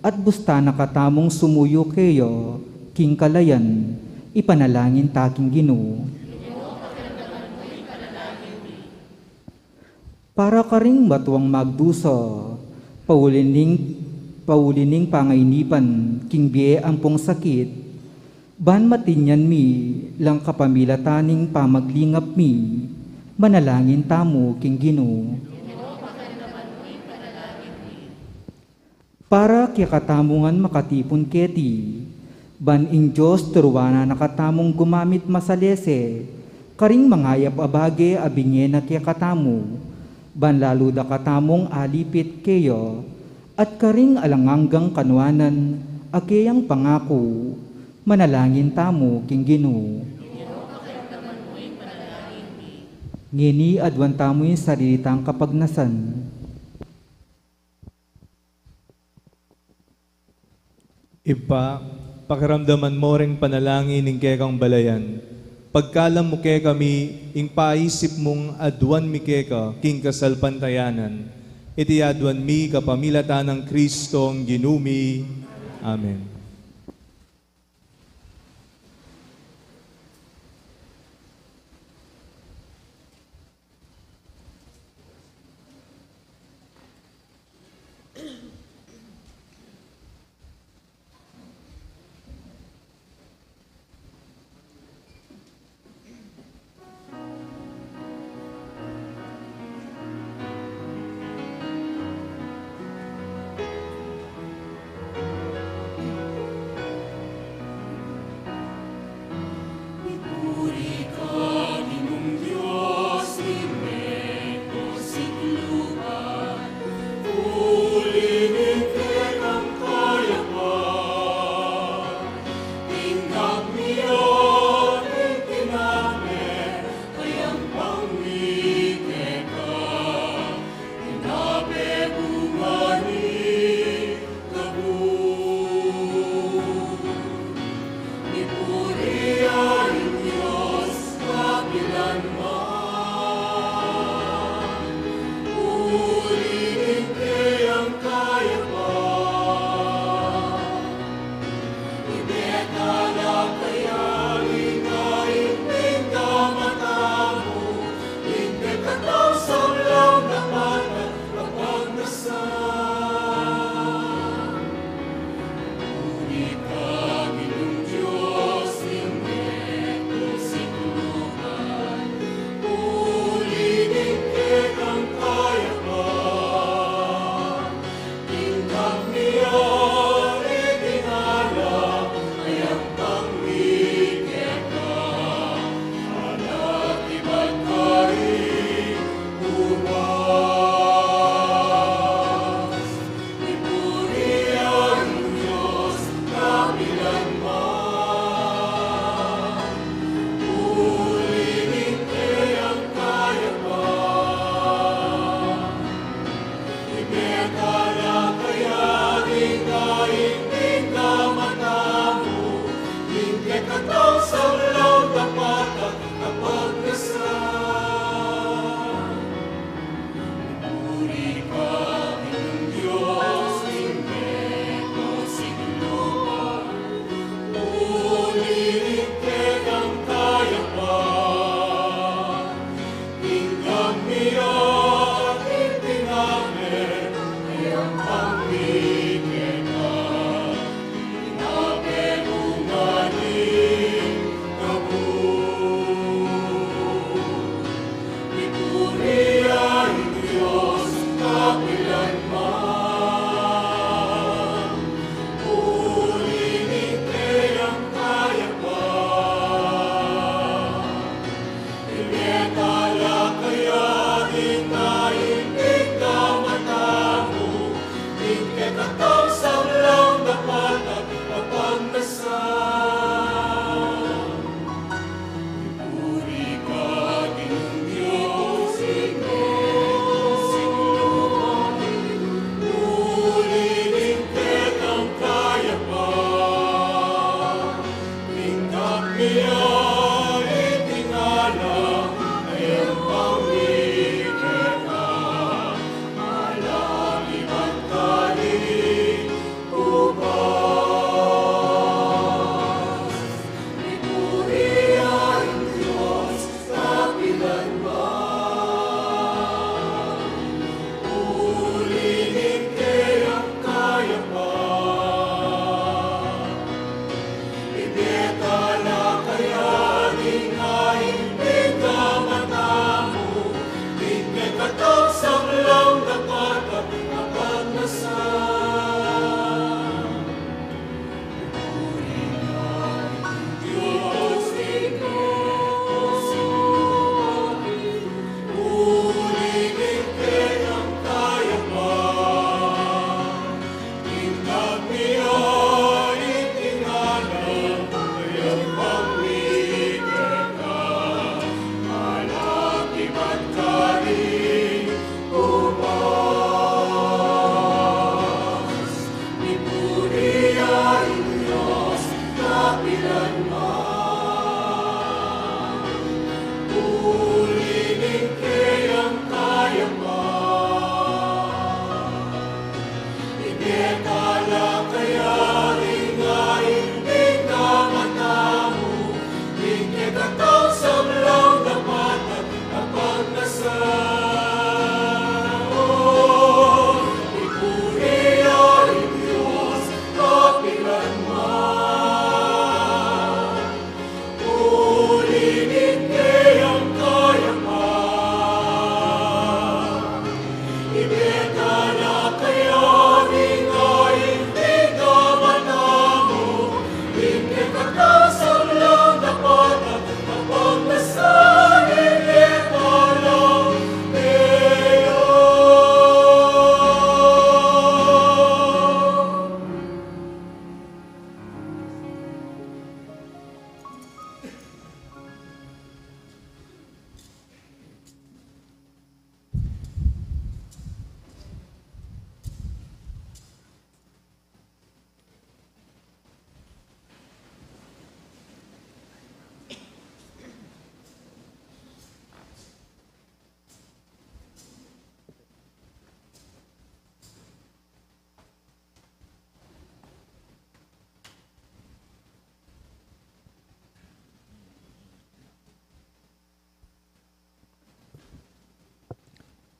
at busta nakatamong sumuyo kayo, king kalayan, ipanalangin taking Ginoo. Para ka ring matuwang magdusa, paulining pangainipan, king biye ampong sakit, ban matinyan mi, lang kapamilataning pamaglingap mi, manalangin tamo king Ginoo. Para kikatamungan makatipon keti, ban ing Diyos turuana nakatamong gumamit masalese, karing mangayap abage abinye na kikatamu, ban lalo da katamong alipit keyo, at karing alanganggang kanwanan, akeyang pangako, manalangin tamo king Ginoo. Ngini adwan tamo yung sarilitang kapagnasan. Ipa, pakiramdaman mo ring panalangin ng kekang balayan. Pagkalam mo ke kami, ing paisip mong adwan mi keka, king kasalpantayanan. Iti adwan mi kapamilatan ng Kristong ginumi. Amen.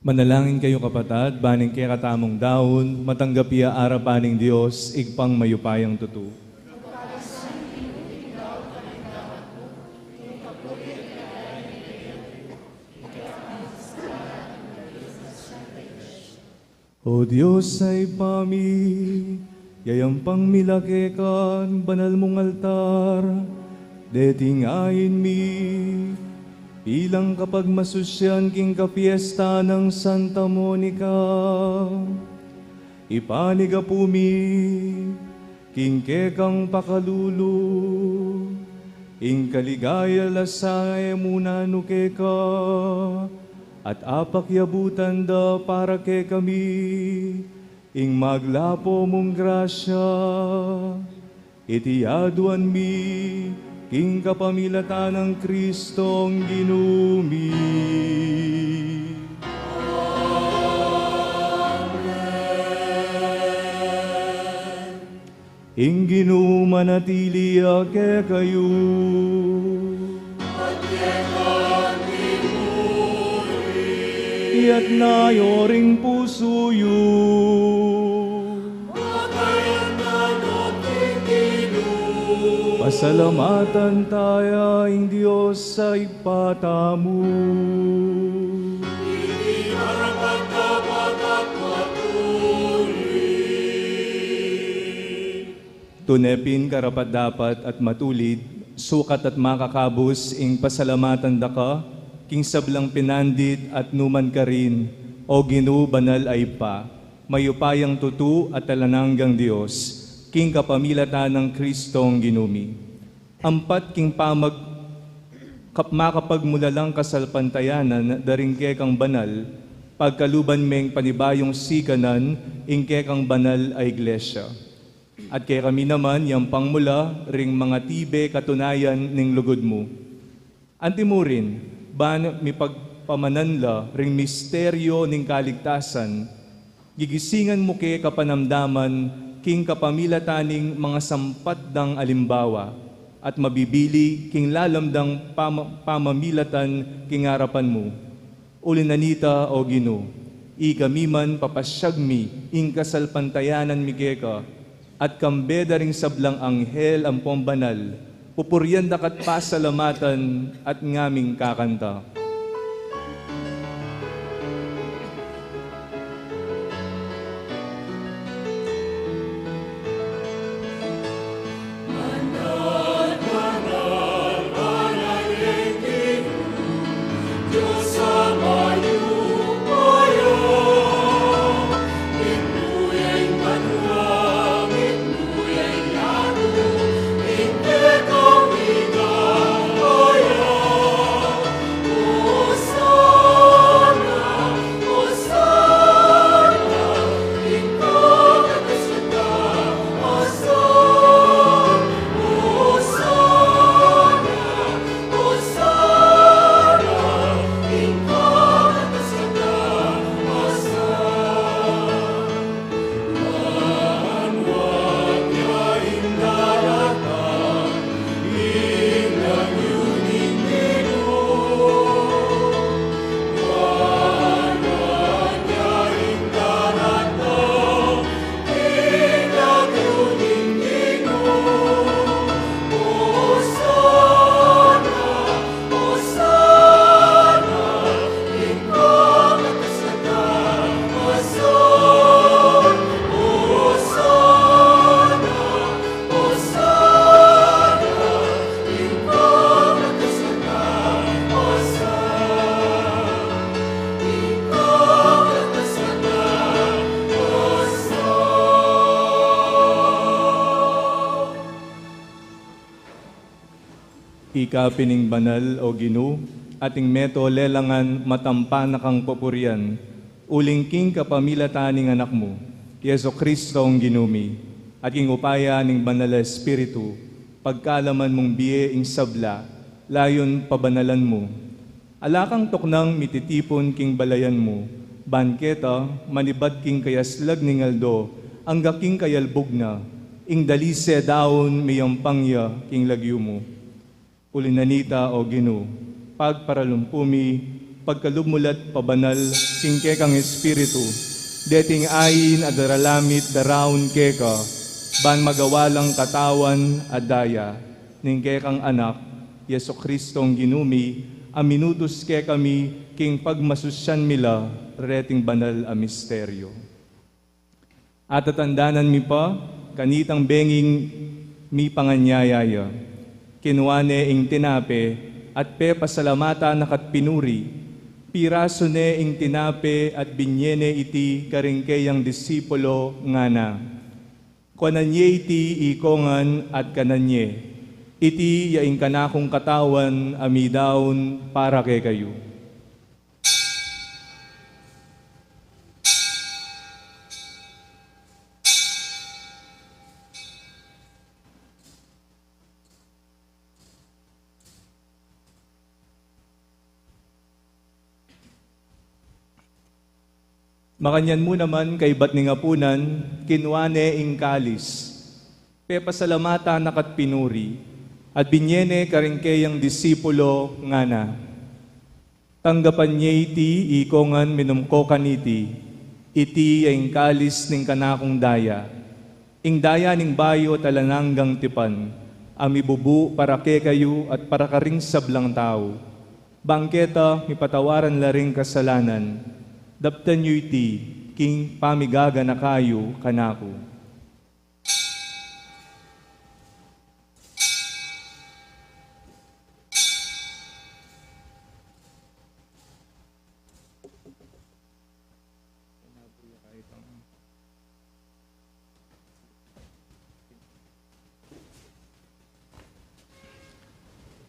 Manalangin kayo kapatad, baning kay katamong daon, matanggapi a arapaning Dios, igpang mayupayang tutu. O Diyos ay pami, yayampang milakekan, banal mong altar, detingayin mi, bilang kapag masusyan king kapiesta ng Santa Monica, ipaniga pumi, king kekang pakalulu, ing kaligaya lasay muna nukeka, at apakyabutan da para ke kami, ing maglapo mong grasya, itiyaduan mi, king kapamilatan ng Kristong ginumi. Amen. Ing ginumanatili ake kayo, at nayoring puso yu. Pasalamatan tayo ang Diyos sa ipatamu. Hindi marapat dapat at matulid. Tunepin karapat dapat at matulid, sukat at makakabus ing pasalamatan daka, king sablang pinandit at numan ka rin, o Ginoo banal ay pa, mayupayang tutu at talananggang Diyos, king kapamilatan ng Kristong ginumi. Ampat king makapagmulalang kasalpantayanan, daring kekang banal, pagkaluban meng panibayong sikanan, ing kekang banal ay iglesia. At kay kami naman, yang pangmula, ring mga tibe katunayan ning lugod mo. Antimurin, ban mi pagpamananla ring misteryo ning kaligtasan, gigisingan mo ke kapanamdaman king kapamilataning mga sampat-dang alimbawa at mabibili king lalamdang pamamilatan king harapan mo. Ulinanita o Ginoo, ikami man papasyagmi ing kasalpantayanan mi keka at kambeda ring sablang anghel ang pombanal, pupuryan dakat pasalamatan at ngaming kakanta. Ikapining banal o Ginoo, ating meto lelangan matampan kang papurian, uling king kapamilataning anak mo, Yeso Kristo ang ginumi, at king upaya ning banal na Espiritu, pagkalaman mong biye ing sabla, layon pabanalan mo. Alakang toknang mititipon king balayan mo, banketa, manibad king kayaslag ning aldo, ang gaking kayalbog na, ing dalise daon miyampangya king lagyo mo. Ulinanita o Ginoo, pagparalumpumi, pagkalumulat pabanal, kingke kang Espiritu, deting ayin at daralamit daraon keka, ban magawalang katawan at daya, ningke kang anak, Yeso Kristong ginumi, aminutos ke kami, king pagmasusyan mila, reting banal a misteryo. At tatandanan mi pa, kanitang benging mi panganyayaya, kinuane ing tinape, at pe pasalamata nakat pinuri, piraso ne ing tinape at binyene iti karingkeyang disipulo nga na. Kananye iti ikongan at kananye, iti yaing kanakong katawan amidaon para kay kayo. Makanyan mo naman kay bat ni ngapunan, kinwane ing kalis, pe pasalamata nakat pinuri, at binyene karingkeyang disipulo nga na. Tanggapan niya iti ikongan minumko kaniti, iti ay kalis ning kanakong daya, ing daya ning bayo talananggang tipan, amibubu para ke kayo at para karing sablang tao. Bangketa, mipatawaran laring kasalanan, daptan nyo iti, king pamigaga na kayo kanako.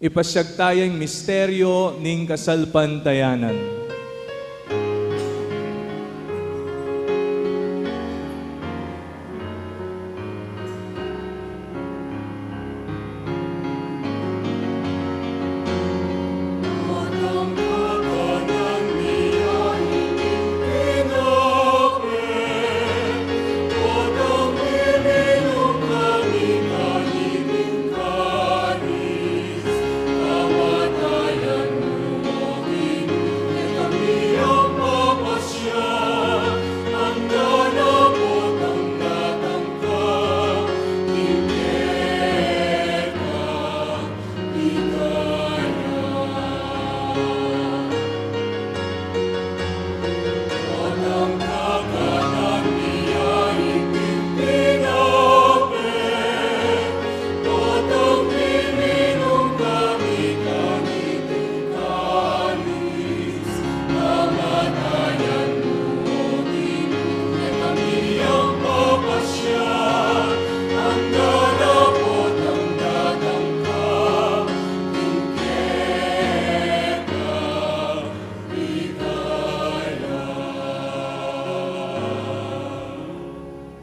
Ipasyag tayong misteryo ning kasalpantayanan.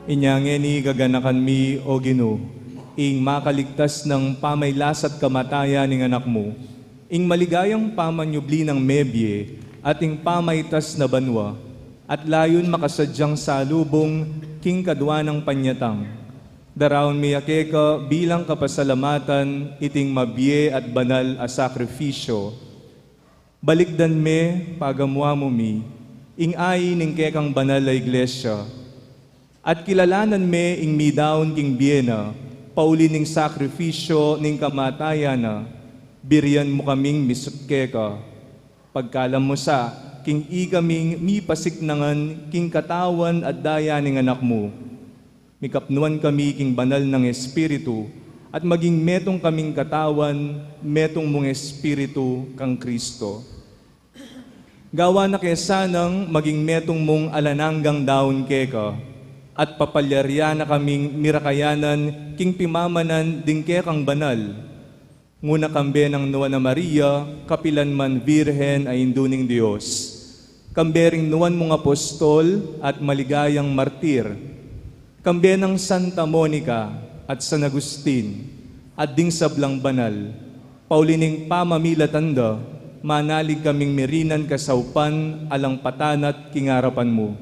Inyange ni gaganakan mi o Ginoo, ing makaligtas ng pamaylas at kamatayan ng anak mo, ing maligayang pamanyubli ng mebye, at ing pamaytas na banwa, at layon makasadyang salubong king kadwa ng panyatang. Daraon mi akeka bilang kapasalamatan, iting mabye at banal a sakrifisyo. Balikdan me, pagamwa mo mi, ing ay ning kekang banal a iglesia, at kilalanan me ing midaon king biena, pauli ning sakrifisyo ning kamatayan na, biriyan mo kaming misutkeka. Pagkalam mo sa, king ikaming mipasiknangan king katawan at daya ning anak mo. Mikapnuan kami king banal ng Espiritu, at maging metong kaming katawan, metong mong Espiritu kang Kristo. Gawa na kesanang maging metong mong alananggang daon keka, at papalyarya na kaming mirakayanan, king pimamanan dingke kang banal. Nguna kambe ng nuwan na Maria, kapilan man Virhen ay induning Diyos. Kambering nuwan mong apostol at maligayang martir. Kambe ng Santa Monica at San Agustin, at ding sablang banal. Paulining pamamilatanda, manalig kaming mirinan kasaupan, alang patanat kingarapan mo.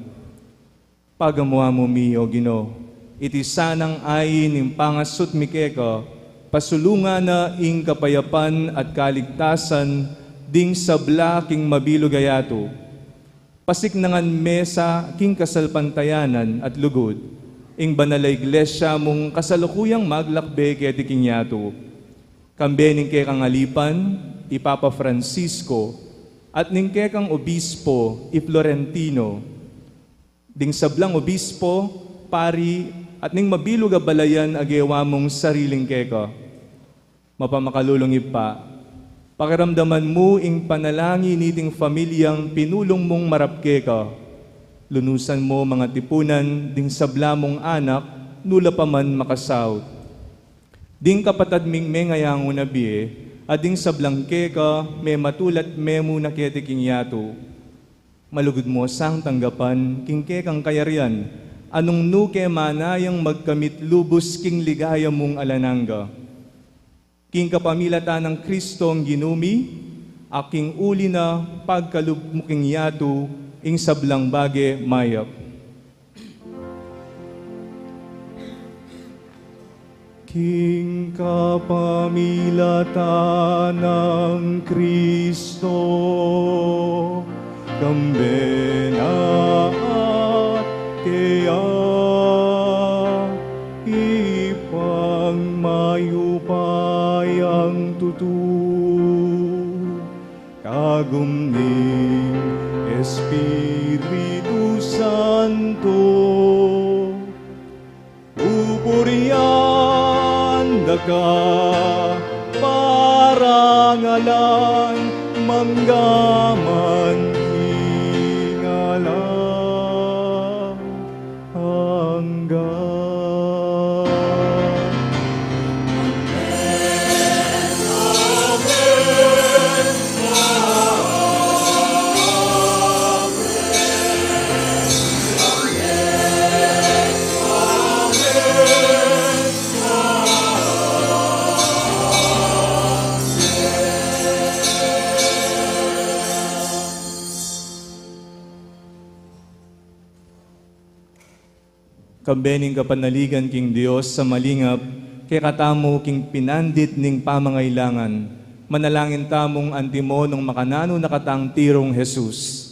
Pagamuha mo mi, O Ginoo, iti sanang ayin ning pangasut mi keka, pasulungan na ing kapayapan at kaligtasan, ding sabla king mabilugayato. Pasik nangan mesa king kasalpantayanan at lugod, ing banal na iglesia mong kasalukuyang maglakbe keti king yato. Kambe ning kekang alipan, Ipapa Francisco, at ning kekang obispo, Florentino, ding sablang obispo, pari, at ning mabilog a balayan agewa mong sariling keka. Mapamakalulong pa, pakiramdaman mo ing panalangin niting pamilyang pinulong mong marapke ka. Lunusan mo mga tipunan, ding sabla mong anak, nula pa man makasaw. Ding kapatad ming mengayang unabi, ading sablang keka, may matulat memo na ketiking yato. Malugod mo sang tanggapan, king kekang kayarian, anong nuke manayang magkamit lubos king ligaya mong alananga. King kapamilata ng Kristong ginumi, aking uli na pagkalubmuking yato, ing sablang bage mayap. King kapamilata ng Kristo, kambena at kaya ipang mayupayang tutu kagumning Espiritu Santo upurian daga parangalan manggaman hingalan hanggang Kambening kapanaligan king Dios sa malingap, kay katamo king pinandit ning pamangailangan, manalangin tamong antimo ng makanano nakatang tirong Jesus.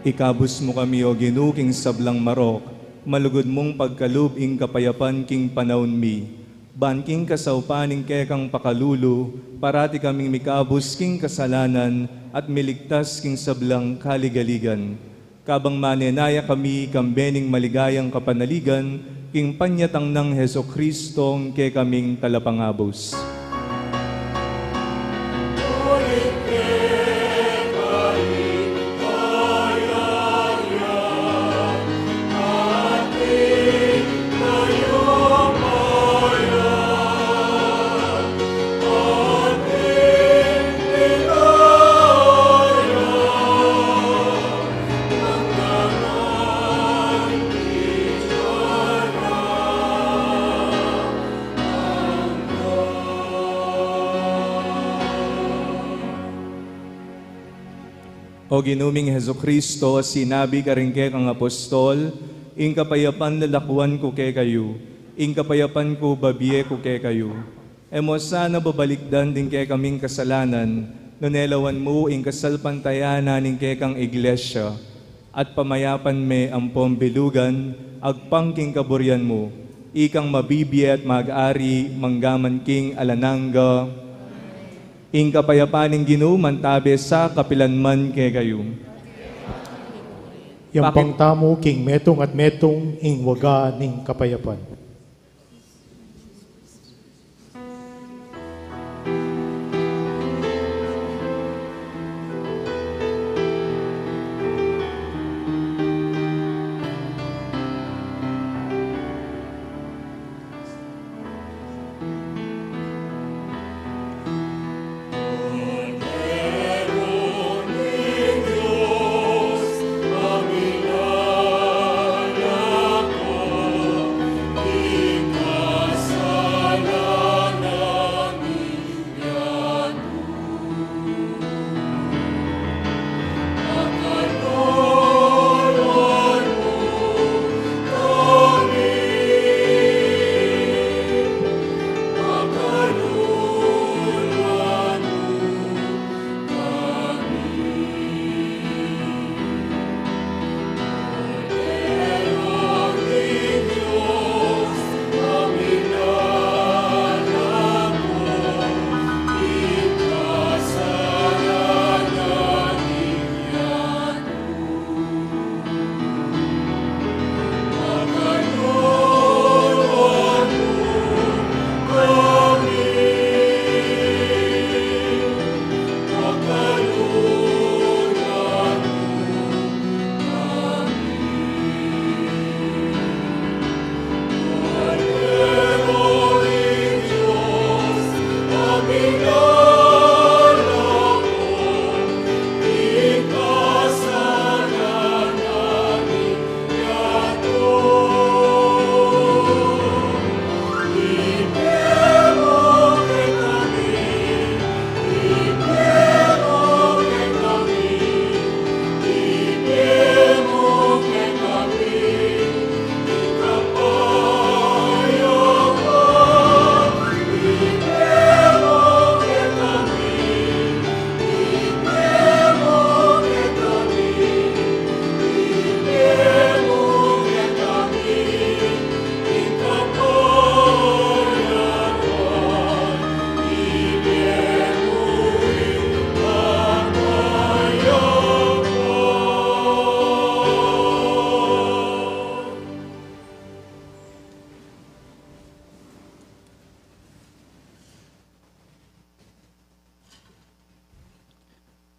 Ikabus mo kami o ginuking sablang marok, malugod mong pagkalubing kapayapan king panahon mi. Banking kasaupaning kekang pakalulu, parati kaming mikabus king kasalanan at miligtas king sablang kaligaligan. Kabang manenaya kami kambening maligayang kapanaligan, king panyatang ng Heso Kristong ke kaming talapangabos. Kayo O ginuming Heso Kristo, sinabi ka rin kay kang apostol, ing kapayapan lalakwan ko kay kayo, ing kapayapan ko babiye ko kay kayo. Emo sana babalikdan din kay kaming kasalanan, nunelawan mo ing kasalpantayanan ing kay kang iglesia, at pamayapan me ang pombilugan, agpangking kaburyan mo, ikang mabibiye at mag-ari, manggaman king alananga, ing kapayapaning ginuman tabi sa kapilanman kay kayo. Yang pangtamo king metong at metong ing waga ning kapayapan.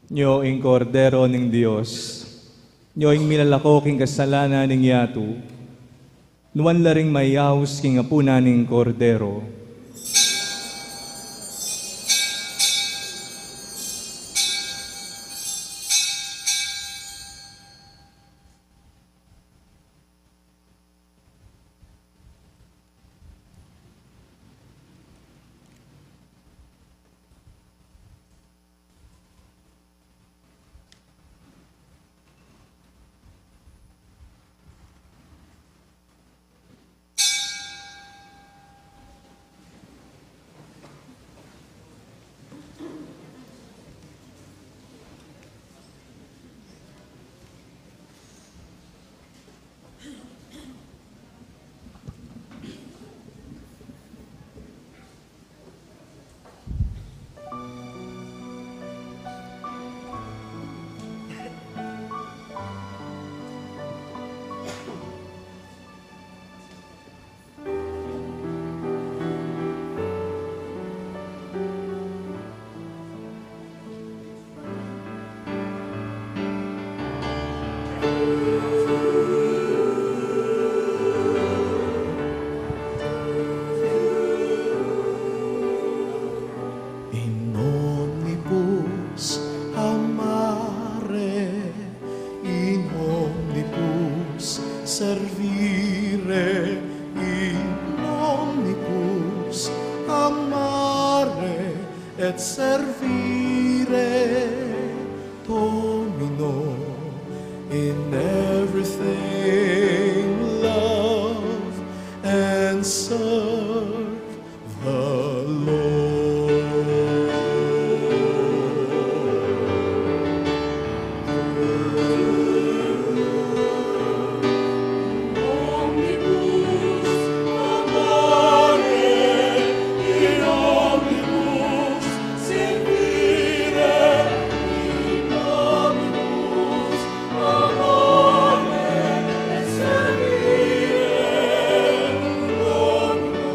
Nyo ing kordero ning Dios, nyo ing milalako king kasalanan ning yatu, nuwan laring mayahus king apuna ning kordero. In omnibus amare, in omnibus servire, in omnibus amare et servire, Domine Domino, in everything love and serve the Lord. Omnibus amore, in omnibus servire, in omnibus amore e servire, in omnibus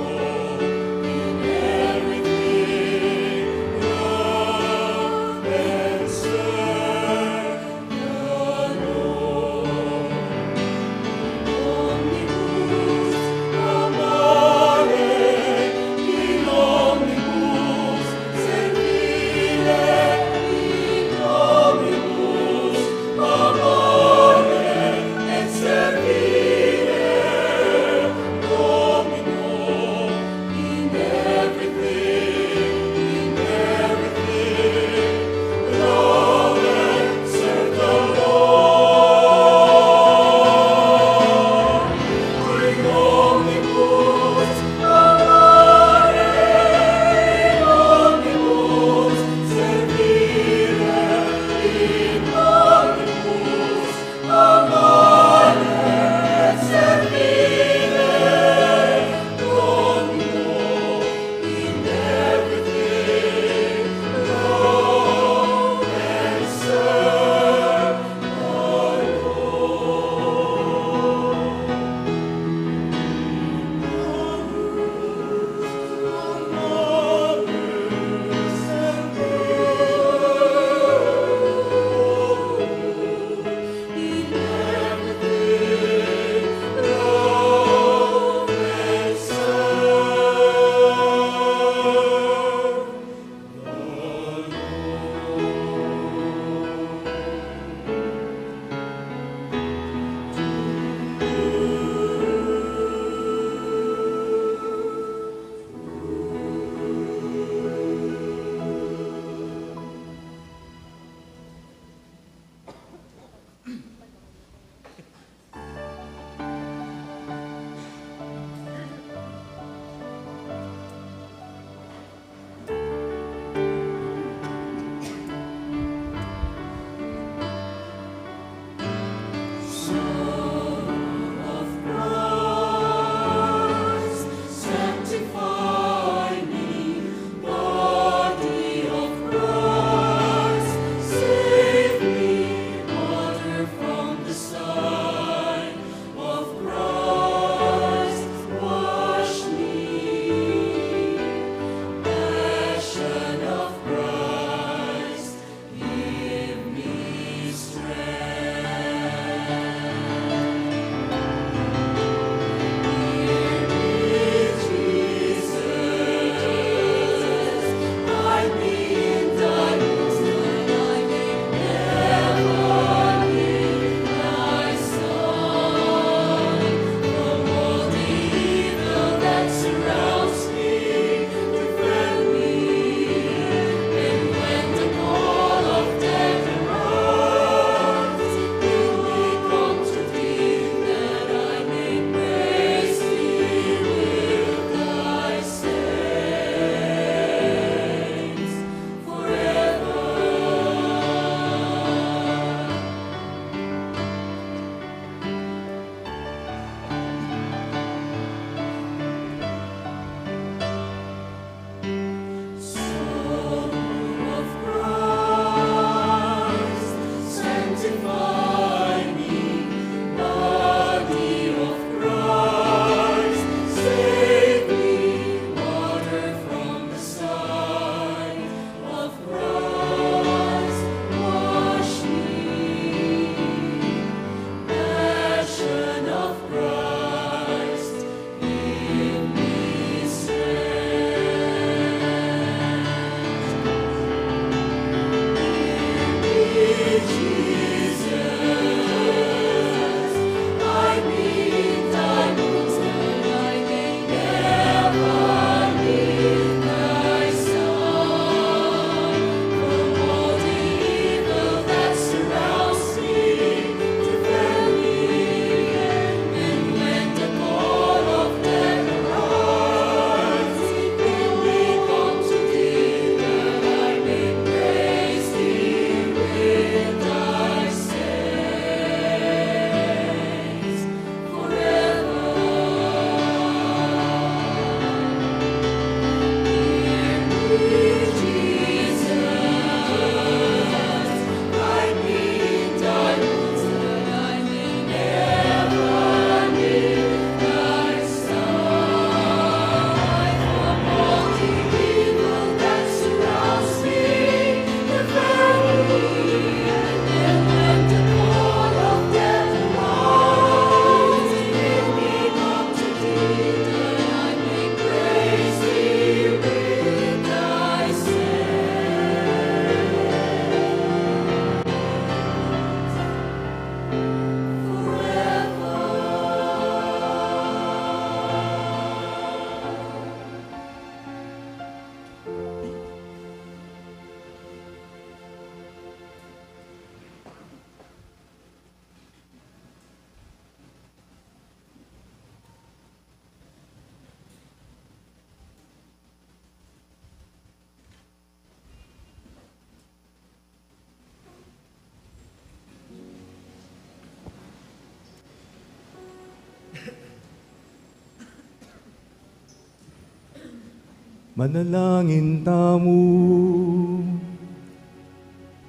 Manalangin tamo.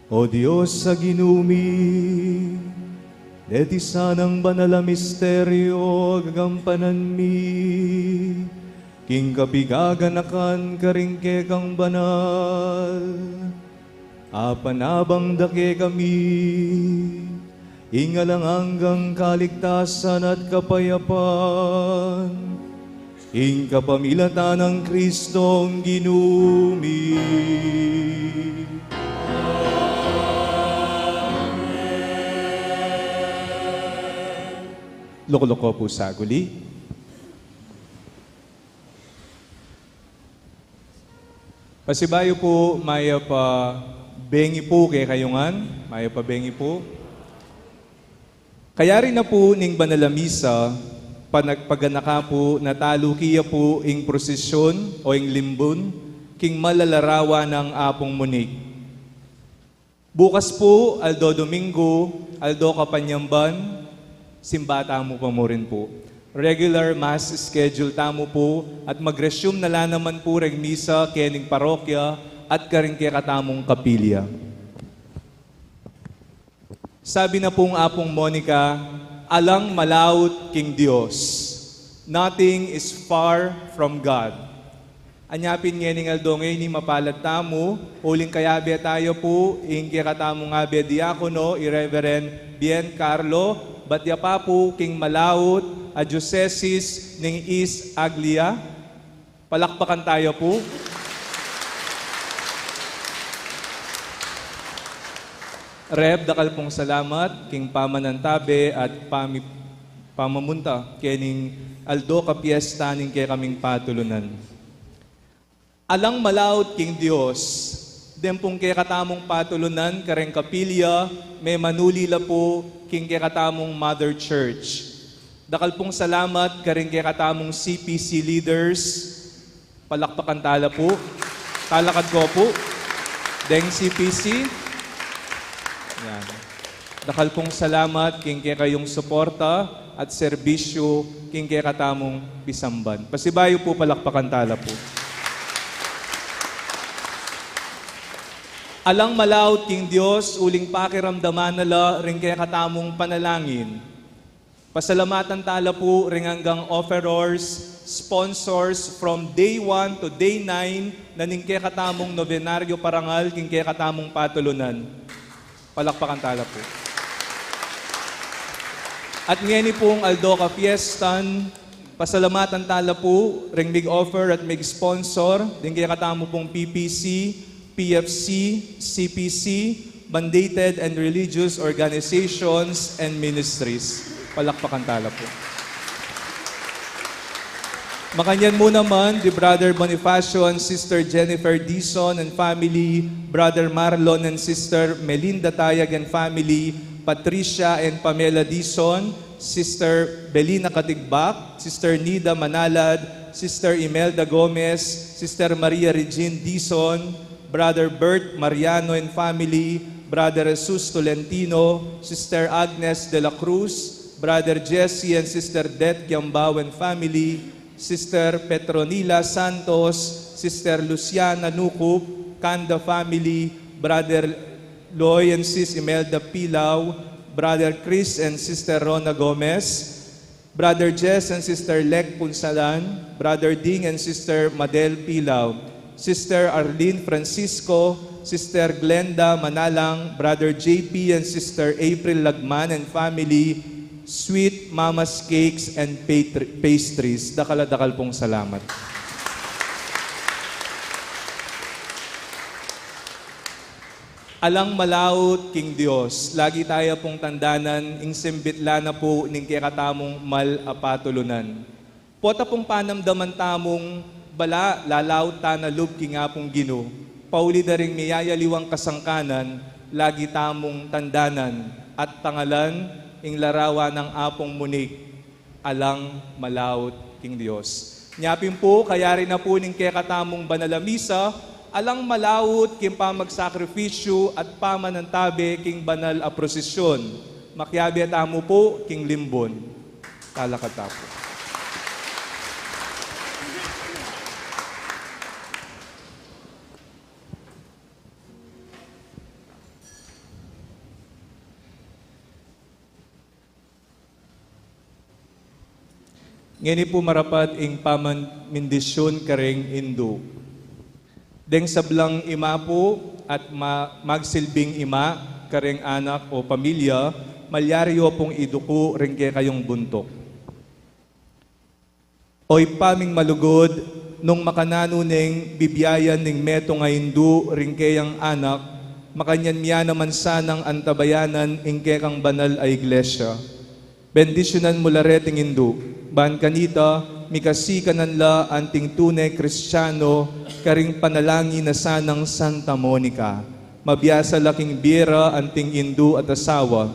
O Diyos sa ginumi, deti sanang banala misteryo gagampanan mi, king kapigaganakan karingke kang banal, apanabang dake kami, ingalang hanggang kaligtasan at kapayapan, ing kapamilatan ng Kristong ginumi. Loko-loko po sa guli. Pasibayo po, maya pa bengi po kay kayungan, maya pa bengi po. Kaya rin na po ning banalamisa, panagpaganaka po, natalukiya po ing prosesyon o ing limbon, king malalarawa ng apong munig. Bukas po, Aldo Domingo, Aldo Kapanyamban, simbata mo pa mo rin po. Regular mass schedule tamo po at mag-resume na lang naman po reg misa kening parokya at karingke katamong kapilya. Sabi na pong apong Monica, alang malaut king Dios. Nothing is far from God. Anyapin ngening Aldo ngayon ni mapalad tamo, uling kayabe tayo po, ingke katamong abe diakono, Irreverend Bien Carlo, batya pa po king malaut, a diocesis ning East Aglia. Palakpakan tayo po. Reb, dakal pong salamat, king pamanantabe at pamamunta, kening Aldo kapiesta ning kay kaming patulunan. Alang malaut king Dios, dem pong kay katamong patulunan, kareng kapilya, may manulila po king kay katamong Mother Church. Dakal pong salamat, kareng kay katamong CPC leaders, palakpakan tala po, talakad ko po, deng CPC. Yan. Dakal pong salamat, king kay kayong suporta at serbisyo, king kay katamong Bisamban. Pasibayo po, palakpakan tala po. Alang malaut king Dios, uling pakiramdaman nala ring kaya katamong panalangin. Pasalamatan tala po ring hanggang offerors, sponsors from day 1 to day 9 na ning kaya katamong novenaryo parangal king kaya katamong patulunan. Palakpakan tala po. At ngayon pong Aldo ka Fiestan, pasalamatan tala po ring mig offer at mig sponsor ning kaya katamo pong PPC, PFC, CPC, mandated and religious organizations and ministries. Palakpakan tala po. Makanyan mo naman, the Brother Bonifacio and Sister Jennifer Dison and family, Brother Marlon and Sister Melinda Tayag and family, Patricia and Pamela Dison, Sister Belina Katigbak, Sister Nida Manalad, Sister Imelda Gomez, Sister Maria Regine Dison, Brother Bert Mariano and family, Brother Jesus Tolentino, Sister Agnes de la Cruz, Brother Jesse and Sister Det Kiambao and family, Sister Petronila Santos, Sister Luciana Nukup, Kanda family, Brother Loy and Sis Imelda Pilaw, Brother Chris and Sister Rona Gomez, Brother Jess and Sister Lek Punsalan, Brother Ding and Sister Madel Pilaw, Sister Arlene Francisco, Sister Glenda Manalang, Brother JP and Sister April Lagman and family, Sweet Mama's Cakes and Pastries. Dakal pong salamat. Alang malaut king Dios, lagi tayo pong tandanan, ing simbitla na po ning kikatamong malapatulunan. Pota pong panamdaman tamong bala, lalaut ta na lub king apong Gino. Pauli na ring miyayaliwang kasangkanan, lagi tamong tandanan at tangalan, ing larawa ng apong munik, alang malaut king Dios. Nyapin po, kaya rin na po ning kekatamong banalamisa, alang malaut king pamagsakripisyo at pamanantabe king banal a prosesyon. Makyabi at amo po king limbon. Talakata po. Ngani po marapat ing pamandisyon kareng Indo. Deng sablang ima po at magsilbing ima kareng anak o pamilya, malyaryo pong iduko rin kayong buntok. Oy paming malugod, nung makananuneng bibiyayan ning meto nga Hindu rin kayang anak, makanyan miya naman sanang antabayanan ing kang banal ay iglesia. Bendisyonan mula reting Hindu, ban kanita, mikasi kananla anting tunay Kristiyano, karing panalangin na sanang Santa Monica. Mabiyasa laking biyera anting Hindu at asawa.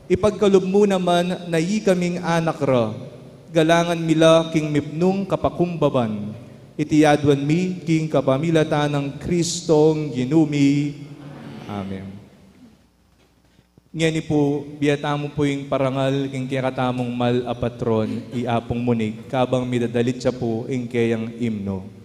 Ipagkalub mo naman na kaming anak ra, galangan mila king mipnung kapakumbaban. Itiyadwan mi king kapamilatan ng Kristong ginumi. Amen. Ngani po, biyatamo po yung parangal king kakatamong mal a patron, iapong munig, kabang midadalit siya po ing kayang imno.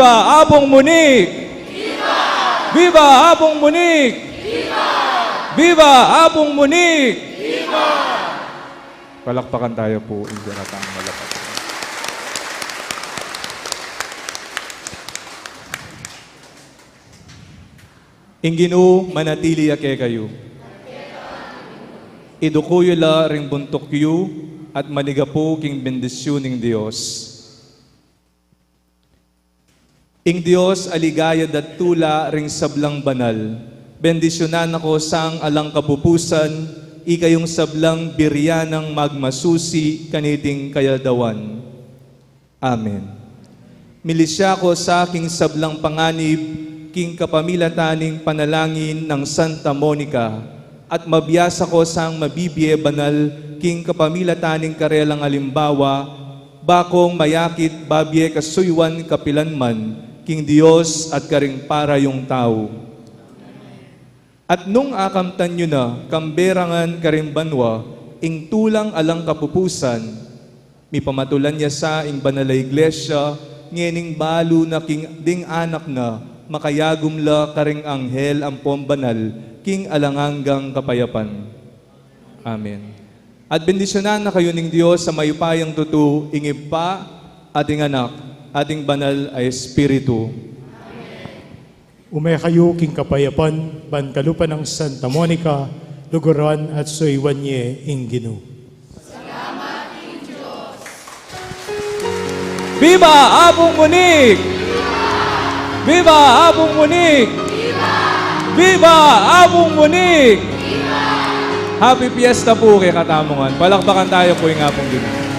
Viva Apong Munik! Viva! Viva Apong Munik! Viva! Viva Apong Munik! Viva! Palakpakan tayo po, Jonathan Malapat. Inginu manatili ake kayo. Idukuyo la ring buntok yu at manigapo king bendisyon ng Diyos. Ing Diyos aligaya dat tula ring sablang banal. Bendisyonan ako sang alang kapupusan, ikayong sablang biryanang magmasusi kaniting kayaldawan. Amen. Milisya ko sa aking sablang panganib, king kapamilataning panalangin ng Santa Monica, at mabiyasa ko sang mabibye banal, king kapamilataning karelang alimbawa, bakong mayakit babye kasuywan kapilanman, king Diyos at karing para yung tao. At nung akamtan nyo na, kamberangan karimbanwa, ing tulang alang kapupusan, mipamatulan niya sa ing banalay iglesia, ngening balo na king ding anak na, makayagumla karing anghel ang pombanal, king alanganggang kapayapan. Amen. At bendisyonan na kayo ng Diyos sa mayupayang tutu, ingib pa, ating anak, ating banal ay Espiritu. Umay kayo king kapayapan, ban kalupan ng Santa Monica, luguran at suiwan niya ing Ginoo. Salamat, King Diyos. Viva Apong Munik! Viva Apong Munik! Viva Apong Munik! Happy Fiesta po kay Katamungan. Palakpakan tayo po yung Apong Munik.